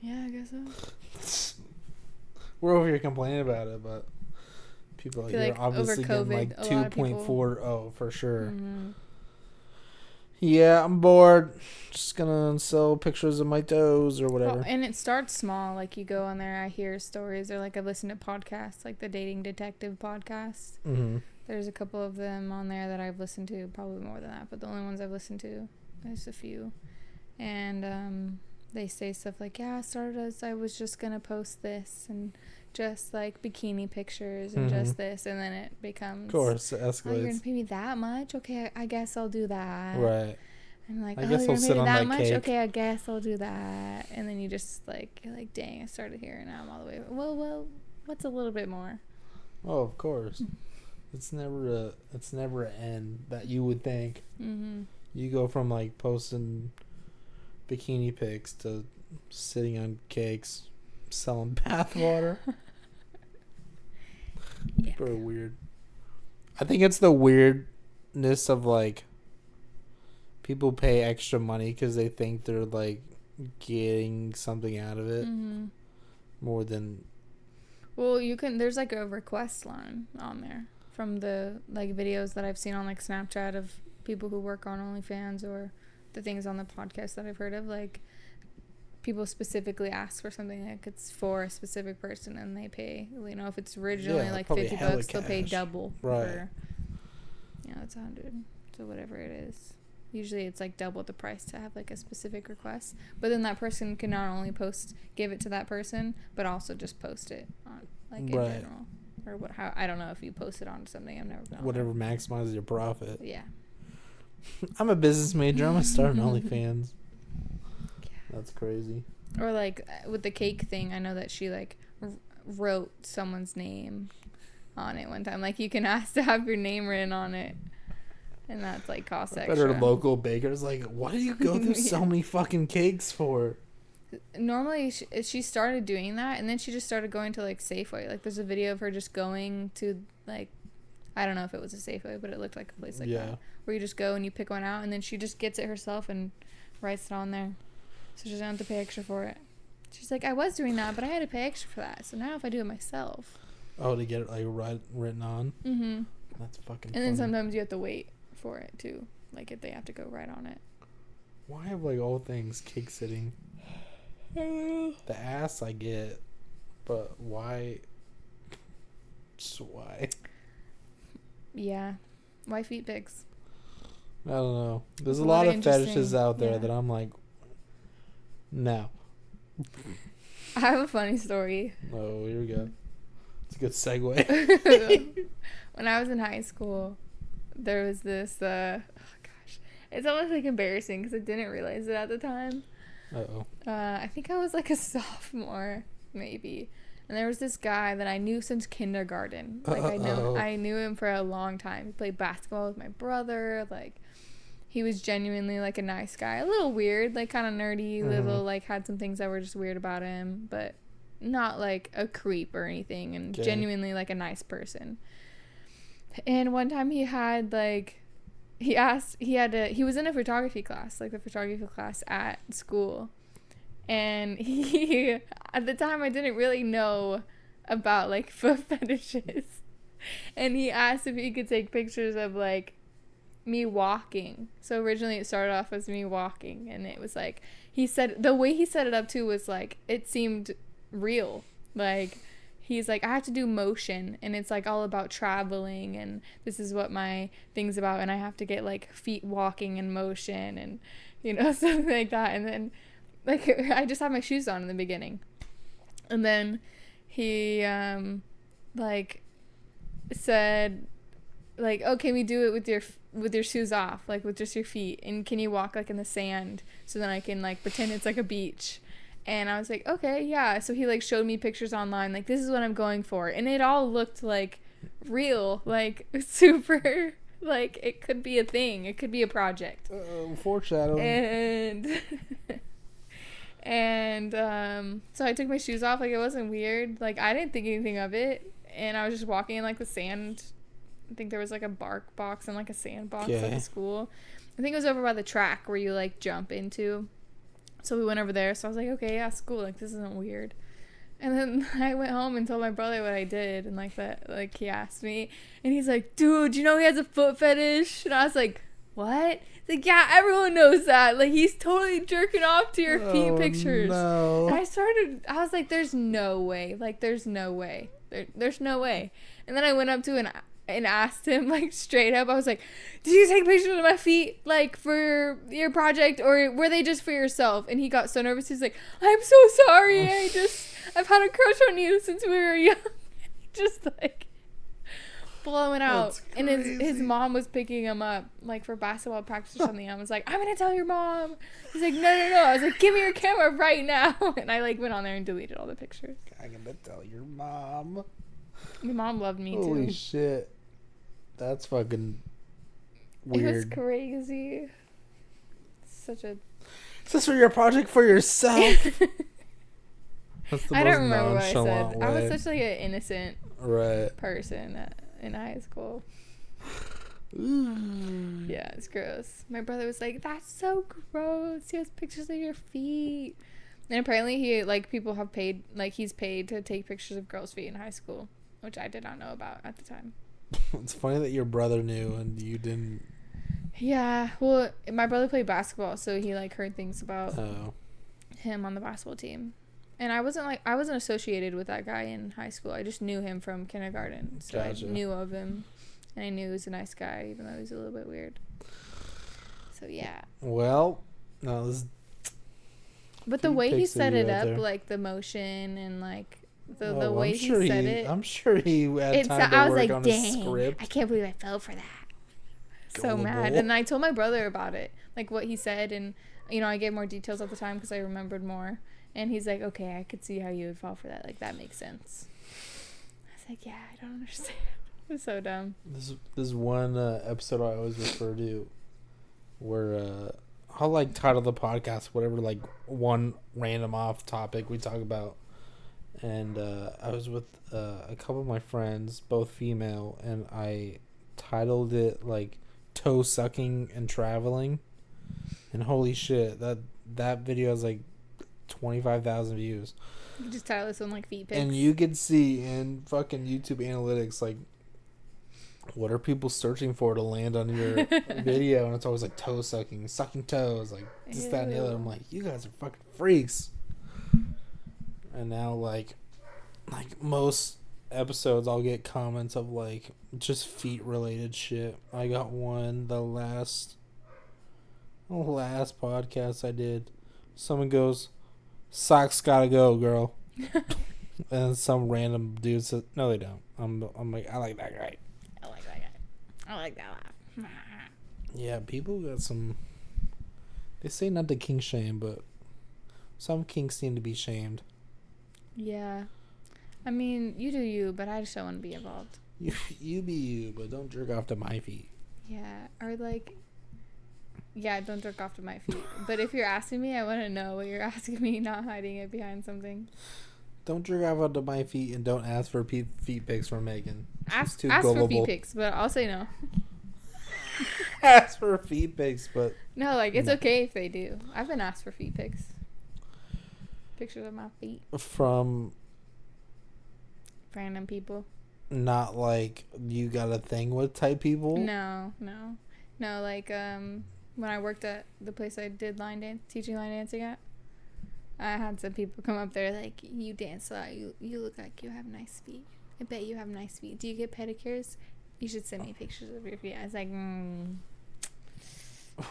Yeah, I guess so. We're over here complaining about it, but People like, feel you're like obviously over getting COVID, like a lot of 2.4. Oh, for sure. Mhm. Yeah, I'm bored. Just gonna sell pictures of my toes or whatever. Well, and it starts small. Like you go on there, I hear stories, or like I've listened to podcasts, like the Dating Detective podcast. Mm-hmm. There's a couple of them on there that I've listened to, probably more than that, but the only ones I've listened to, there's a few. And they say stuff like, yeah, it started as I was just gonna post this and just like bikini pictures and just this, and then it becomes, Of course, it oh, you're gonna escalates. pay me that much? Okay, I guess I'll do that. Right. And like, I oh, guess you're I'll gonna pay sit me on that that much? cake. Okay, I guess I'll do that. And then you just like, you're like, dang, I started here and now I'm all the way. Well, what's a little bit more? Oh, of course. It's never an end that you would think. Mm-hmm. You go from like posting bikini pics to sitting on cakes, selling bath water. Yeah. People are weird. I think it's the weirdness of like people pay extra money because they think they're like getting something out of it Mm-hmm. more than. Well, there's like a request line on there from the like videos that I've seen on like Snapchat of people who work on OnlyFans, or the things on the podcast that I've heard of. Like people specifically ask for something like it's for a specific person, and they pay, you know, if it's originally Yeah, like probably $50, hella they'll pay cash. double. Right. For, you know, it's 100, so whatever it is. Usually it's like double the price to have like a specific request, but then that person can not only give it to that person, but also just post it on like in Right. general, or how, I don't know if you post it on something. I've never done Whatever maximizes your profit. that. Yeah. I'm a business major. I'm gonna start an OnlyFans. That's crazy. Or like with the cake thing, I know that she like wrote someone's name on it one time. Like you can ask to have your name written on it, and that's like cost extra. Better local bakers like, what do you go through so many fucking cakes for? Normally she started doing that, and then she just started going to like Safeway. Like there's a video of her just going to like, I don't know if it was a Safeway, but it looked like a place like that, where you just go and you pick one out, and then she just gets it herself and writes it on there, so she doesn't have to pay extra for it. She's like, I was doing that, but I had to pay extra for that, so now if I do it myself. Oh, to get it like written on. Mm-hmm. That's fucking. And then funny. sometimes you have to wait for it too, like if they have to go right on it. Why have like all things cake sitting? The ass I get, but why? Just why? Yeah, why feet pics? I don't know. There's a A lot lot of of fetishes interesting- out there yeah. that I'm like, no. I have a funny story. Oh, here we go. It's a good segue. When I was in high school, there was this, oh gosh, it's almost like embarrassing because I didn't realize it at the time. Uh-oh. I think I was like a sophomore, maybe. And there was this guy that I knew since kindergarten. Like I knew him for a long time. He played basketball with my brother. Like he was genuinely like a nice guy. A little weird, like kind of nerdy, little like had some things that were just weird about him, but not like a creep or anything, and genuinely like a nice person. And one time he had like he was in a photography class, like the photography class at school. And he, at the time, I didn't really know about, like, foot fetishes. And he asked if he could take pictures of, like, me walking. So originally it started off as me walking. And it was, like, the way he set it up, too, was, like, it seemed real. Like, he's like, I have to do motion. And it's, like, all about traveling. And this is what my thing's about. And I have to get, like, feet walking in motion. And, you know, something like that. And then... like, I just had my shoes on in the beginning. And then he, like, said, like, oh, can we do it with your shoes off? Like, with just your feet? And can you walk, like, in the sand? So then I can, like, pretend it's, like, a beach. And I was like, okay, yeah. So he, like, showed me pictures online. Like, this is what I'm going for. And it all looked, like, real. Like, super... like, it could be a thing. It could be a project. Foreshadowing. And so I took my shoes off. Like, it wasn't weird. Like, I didn't think anything of it. And I was just walking in, like, the sand. I think there was, like, a bark box and, like, a sand box at the school. I think it was over by the track where you, like, jump into. So we went over there. So I was like, okay, yeah, it's cool. Like, this isn't weird. And then I went home and told my brother what I did, and like that, like he asked me, and he's like, "Dude, you know he has a foot fetish?" And I was like, "What?" He's like, "Yeah, everyone knows that. Like he's totally jerking off to your feet pictures." No. And I was like, "There's no way. Like there's no way. There's no way." And then I went up to him and asked him like straight up. I was like, "Did you take pictures of my feet like for your project, or were they just for yourself?" And he got so nervous. He's like, "I'm so sorry. I've had a crush on you since we were young." Just like blowing out. That's And his crazy. mom was picking him up like for basketball practice or something. I was like, "I'm gonna tell your mom." He's like, No. I was like, "Give me your camera right now." And I like went on there and deleted all the pictures. I'm gonna tell your mom. My mom loved me Holy too. shit. That's fucking It was weird. crazy. Such a Is this for your project for yourself? That's the I most don't remember what I nonchalant said. I way. was such like an innocent Right. person in high school. Ooh. Yeah, it's gross. My brother was like, "That's so gross. He has pictures of your feet." And apparently he's paid to take pictures of girls' feet in high school, which I did not know about at the time. It's funny that your brother knew and you didn't. Yeah, well, my brother played basketball, so he like heard things about Oh. him on the basketball team. And I wasn't associated with that guy in high school. I just knew him from kindergarten. So Gotcha. I knew of him, and I knew he was a nice guy, even though he was a little bit weird. So yeah. Well, no, this. But the Feet way he pics of set you it out up, there. like the motion and like the Oh, way I'm sure he said it, I'm sure he had time to I was work like, on his "Dang, script. I can't believe I fell for that." So mad. Gullible. And I told my brother about it, like what he said, and I gave more details at the time because I remembered more. And he's like, "Okay, I could see how you would fall for that. Like that makes sense." I was like, "Yeah, I don't understand." It was so dumb. This one episode I always refer to, where I'll like title the podcast whatever, like one random off topic we talk about, and I was with a couple of my friends, both female, and I titled it like toe sucking and traveling, and holy shit, that video has like 25,000 views. You could just title this one like feet pics. And you could see in fucking YouTube analytics, like, what are people searching for to land on your video? And it's always like toe sucking, sucking toes, like this, that, and the other. I'm like, you guys are fucking freaks. And now, like most episodes, I'll get comments of like just feet related shit. I got one the last podcast I did. Someone goes, "Socks gotta go, girl." And some random dude says, "No, they don't." I'm like, I like that guy. I like that guy. I like that laugh. Yeah, people got some. They say not to kink shame, but some kinks seem to be shamed. Yeah. I mean, you do you, but I just don't want to be involved. You be you, but don't jerk off to my feet. Yeah. Or like, yeah, don't jerk off to my feet. But if you're asking me, I want to know what you're asking me, not hiding it behind something. Don't jerk off onto my feet, and don't ask for feet pics from Megan. She's Ask too for gullible. feet pics, but I'll say no. Ask for feet pics, but No, like, it's No. okay if they do. I've been asked for feet pics. Pictures of my feet. from Random people. not like you got a thing with type people. No. Like, when I worked at the place I did teaching line dancing at, I had some people come up there like, "You dance a lot. You look like you have nice feet. I bet you have nice feet. Do you get pedicures? You should send me pictures of your feet." I was like,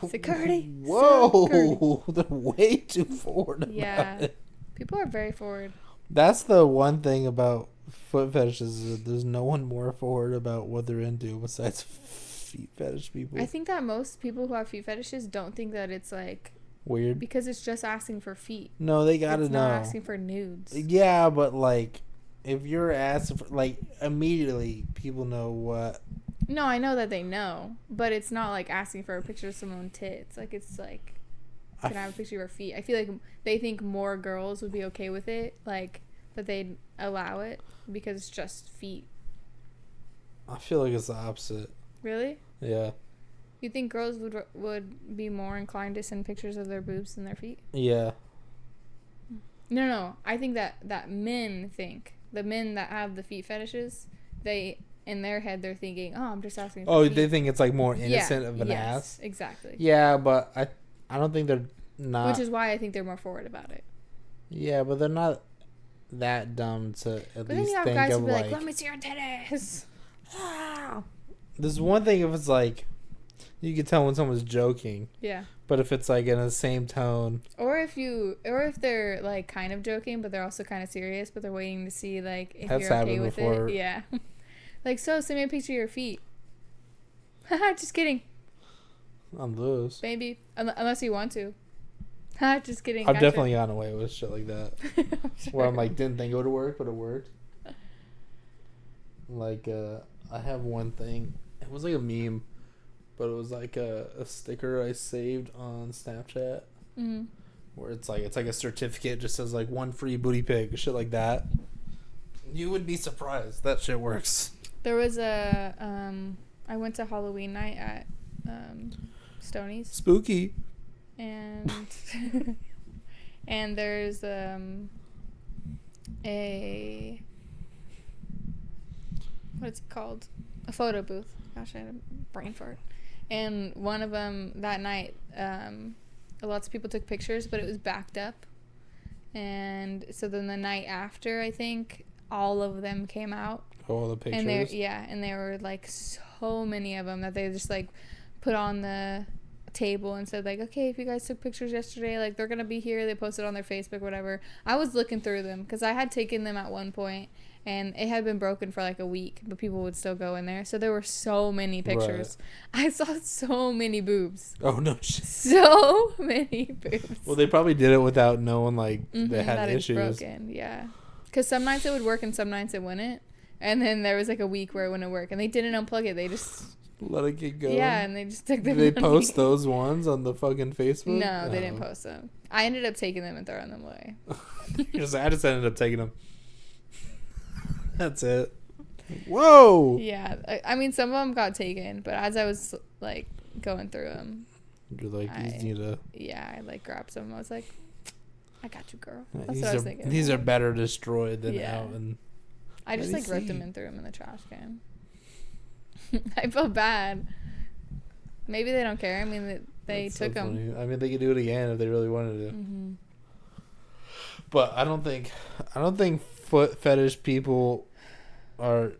Security. Whoa, they're way too forward about Yeah. it. People are very forward. That's the one thing about foot fetishes, is that there's no one more forward about what they're into besides feet fetish people. I think that most people who have feet fetishes don't think that it's like, Weird. because it's just asking for feet. No, they gotta It's know. not asking for nudes. Yeah, but like, if you're asking for, like, immediately people know what. No, I know that they know, but it's not like asking for a picture of someone's tits. Like, it's like, can I have a picture of your feet? I feel like they think more girls would be okay with it, like, that they'd allow it because it's just feet. I feel like it's the opposite. Really? Yeah. You think girls would be more inclined to send pictures of their boobs than their feet? Yeah. No. I think that men think, the men that have the feet fetishes, they, in their head, they're thinking, oh, I'm just asking for feet. They think it's like more innocent of an ass. Exactly. Yeah, but I don't think they're not. Which is why I think they're more forward about it. Yeah, but they're not that dumb to at But then least you have think guys of who be like. like, let me see your titties. There's one thing if it's like, you can tell when someone's joking. Yeah. But if it's like in the same tone. Or if they're like kind of joking, but they're also kind of serious, but they're waiting to see like if That's you're okay happened with before. it. Yeah. Like, so send me a picture of your feet. Haha, just kidding. On those. Maybe. Unless you want to. Ha, just kidding. I've Gotcha. definitely gotten away with shit like that. I'm sure. Where I'm like, didn't think it would work, but it worked. Like, I have one thing. It was like a meme, but it was like a sticker I saved on Snapchat. Mm-hmm. Where it's like a certificate, just says like 1 free booty pic, shit like that. You would be surprised. That shit works. There was a, I went to Halloween night at, Stoney's. Spooky. And and there's a what's it called, a photo booth. Gosh, I had a brain fart. And one of them that night, lots of people took pictures, but it was backed up. And so then the night after, I think all of them came out. All the pictures. And there were like so many of them that they just like put on the table and said like, okay, if you guys took pictures yesterday, like they're gonna be here. They posted on their Facebook, whatever. I was looking through them because I had taken them at one point and it had been broken for like a week, but people would still go in there. So there were so many pictures. Right. I saw so many boobs. Oh no shit. So many boobs. Well, they probably did it without knowing like they had that issues. It's broken. Yeah, because some nights it would work and some nights it wouldn't. And then there was like a week where it wouldn't work, and they didn't unplug it. They just let it get going. Yeah, and they just took them. Did they post those ones on the fucking Facebook? No, they didn't post them. I ended up taking them and throwing them away. I just ended up taking them. That's it. Whoa. Yeah, I mean, some of them got taken, but as I was like going through them, you're like, these need to. Yeah, I like grabbed some. I was like, I got you, girl. That's what I was thinking. These are better destroyed than out. And I just like ripped them and threw them in the trash can. I felt bad. Maybe they don't care. I mean, they took them. Funny. I mean, they could do it again if they really wanted to. Mm-hmm. But I don't think foot fetish people are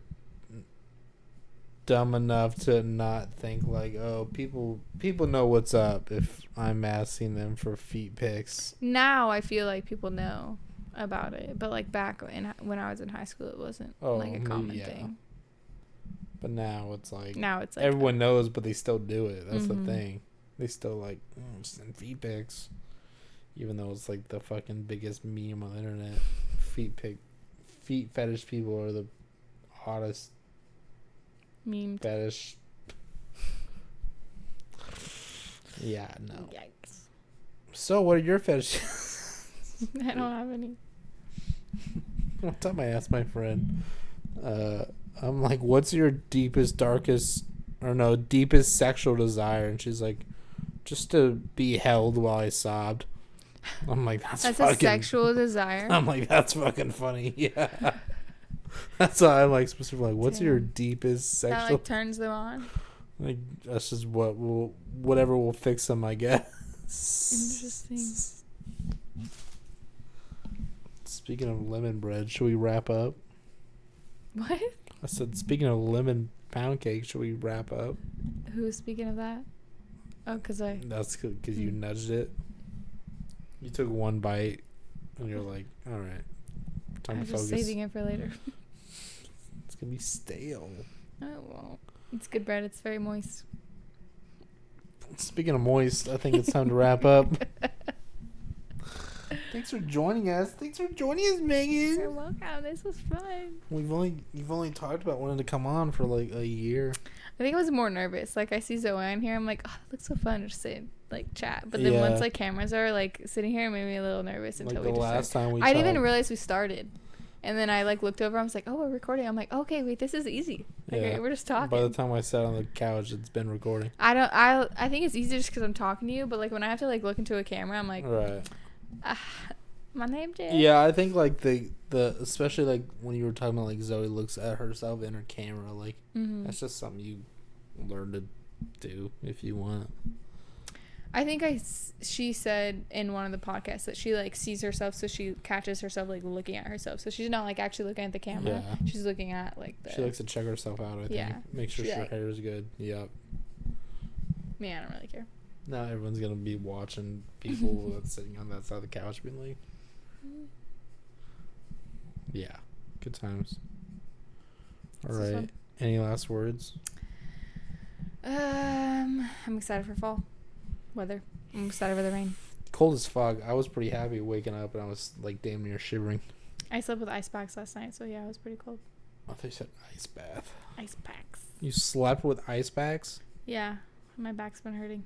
dumb enough to not think like, oh, people know what's up if I'm asking them for feet pics. Now I feel like people know about it, but like back when I was in high school, it wasn't like a common thing. But now it's like that. everyone knows, but they still do it. That's the thing. They still like send feet pics, even though it's like the fucking biggest meme on the internet. Feet fetish people are the hottest meme fetish. Yeah, no. Yikes. So, what are your fetishes? I don't have any. One time I asked my friend, I'm like, what's your deepest sexual desire? And she's like, just to be held while I sobbed. I'm like, that's fucking... a sexual desire? I'm like, that's fucking funny. Yeah. That's why I'm like, specifically, like, what's your deepest sexual... That, like, turns them on? Like, that's just whatever will fix them, I guess. Interesting. Speaking of lemon bread, should we wrap up? What? I said, speaking of lemon pound cake, should we wrap up? Who's speaking of that? Oh, because I... That's because you nudged it. You took one bite, and you're like, all right, time to focus. I'm just saving it for later. It's going to be stale. Oh, well. It's good bread. It's very moist. Speaking of moist, I think it's time to wrap up. Thanks for joining us. Megan. You're welcome. This was fun. You've only talked about wanting to come on for like a year. I think I was more nervous. Like, I see Zoe in here. I'm like, oh, that looks so fun. Just sit, like, chat. But then once, like, cameras are, like, sitting here, it made me a little nervous until like we last time we I didn't even realize we started. And then I, like, looked over. I was like, oh, we're recording. I'm like, okay, wait, this is easy. Like, okay, we're just talking. By the time I sat on the couch, it's been recording. I think it's easy just because I'm talking to you. But, like, when I have to, like, look into a camera, I'm like... Right. My name Jay. Yeah, I think like the especially like when you were talking about like Zoe looks at herself in her camera, like that's just something you learn to do if you want. I think she said in one of the podcasts that she like sees herself, so she catches herself like looking at herself. So she's not like actually looking at the camera. Yeah. She's looking at like the. She likes to check herself out. I think. Yeah. Make sure She, her like- hair is good. Yep. Me, I don't really care. Now everyone's gonna be watching people that's sitting on that side of the couch, being like, "Yeah, good times." All This is right. fun. Any last words? I'm excited for fall weather. I'm excited for the rain. Cold as fuck. I was pretty happy waking up, and I was like damn near shivering. I slept with ice packs last night, so yeah, it was pretty cold. I thought you said ice bath. Ice packs. You slept with ice packs? Yeah, my back's been hurting.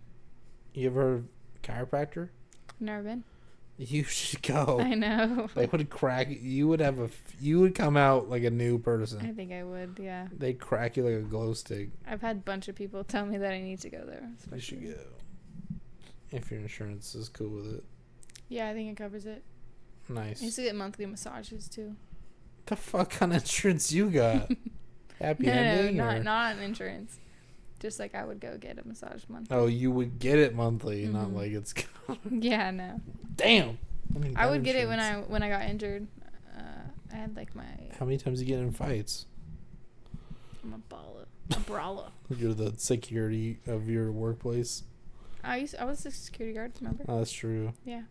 You ever heard of chiropractor? Never been. You should go. I know. They would crack you. Would have you would come out like a new I person. think I would. Yeah, They'd crack you like a glow stick. I've had a bunch of people tell me that I need to go there. You should especially- go. If your insurance is cool with it. Yeah, I think it covers it. Nice. I used to get monthly massages too. The fuck kind of insurance you got? Happy No, ending? not or- not on insurance. Just like I would go get a massage monthly. Oh, you would get it monthly, not Mhm. like it's. Yeah, no. Damn. I would get it when I got injured. I had like my. How many times you get in fights? I'm a baller, a brawler. You're the security of your workplace. I was a security guard. Remember? Oh, that's true. Yeah.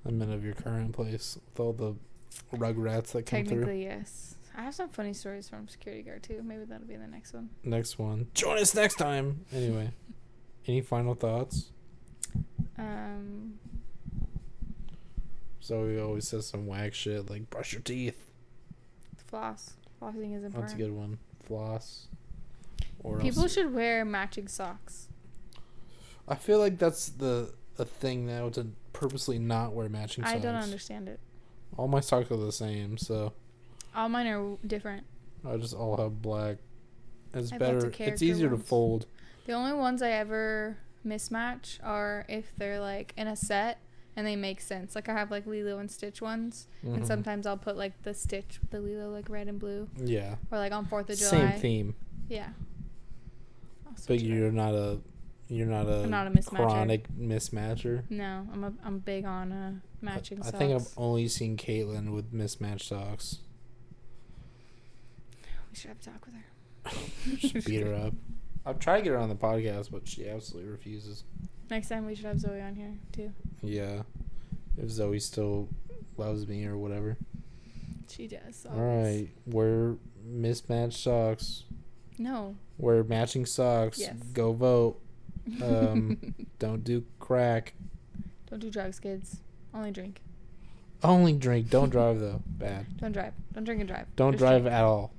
I meant of your current place with all the rugrats that come through. Technically, yes. I have some funny stories from security guard too. Maybe that'll be the next one. Next one. Join us next time. Anyway, any final thoughts? Zoe always says some whack shit like brush your teeth. Floss. Flossing is important. That's a good one. Floss. Or People else. should wear matching socks. I feel like that's a thing now to purposely not wear matching socks. I don't understand it. All my socks are the same, so All mine are different. I just all have black. It's I bought the better. It's character easier to ones. fold. The only ones I ever mismatch are if they're like in a set and they make sense. Like I have like Lilo and Stitch ones, and Mhm. sometimes I'll put like the Stitch, the Lilo like red and blue, Yeah. or like on 4th of July. Same theme, Yeah. I'll but switch it up. you're not a I'm not a mismatcher. chronic mismatcher. No, I'm big on matching I socks. think I've only seen Caitlin with mismatched socks. We should have a talk with her. Just beat her up. I've tried to get her on the podcast, but she absolutely refuses. Next time we should have Zoe on here too. Yeah, if Zoe still loves me or whatever. She does. All right, wear mismatched socks. No. Wear matching socks. Yes. Go vote. Don't do crack. Don't do drugs, kids. Only drink. Only drink. Don't drive though. Bad. Don't drive. Don't drink and drive. Don't Just drive drink. at all.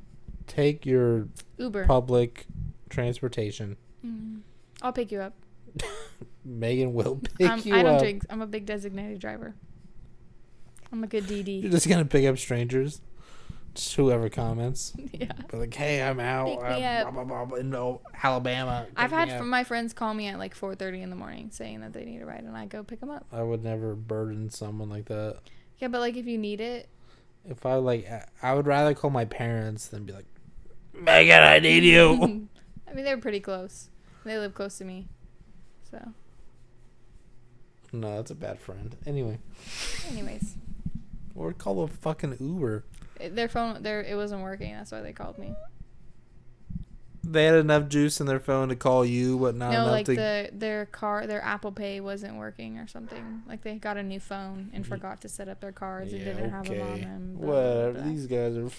Take your Uber. public transportation. I'll pick you up. Megan will pick you I don't up. drink. I'm a big designated driver. I'm a good You're DD. just gonna pick up strangers. Just whoever comments. Yeah. Be like, hey, I'm out. Pick me I'm up. blah, blah, blah, in Alabama. I've Pick me had up." my friends call me at like 4:30 in the morning saying that they need a ride, and I go pick them up. I would never burden someone like that. Yeah, but like if you need it, If I I would rather call my parents than be like, Megan, I need you. I mean they're pretty close. They live close to me, so. No, that's a bad friend. Anyway, Anyways, or call a fucking Uber. their phone, it wasn't working. That's why they called me. They had enough juice in their phone to call you, but not No, enough like to. their Apple Pay wasn't working or something. Like they got a new phone and forgot to set up their cards and didn't have them on them. blah, blah, Whatever. blah. These guys are.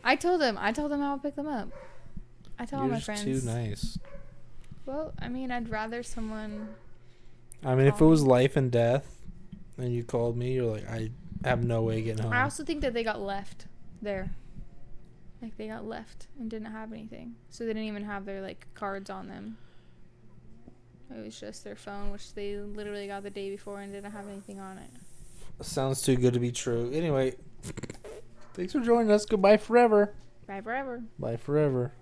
I told them I would pick them up. I tell all You're my just friends. too nice. Well, I mean, I'd rather someone. I mean, if it Call was me. life and death, and you called me, you're like, I have no way getting home. I also think that they got left there. Like they got left and didn't have anything, so they didn't even have their like cards on them. It was just their phone, which they literally got the day before and didn't have anything on it. Sounds too good to be true. Anyway, thanks for joining us. Goodbye forever. Bye forever. Bye forever.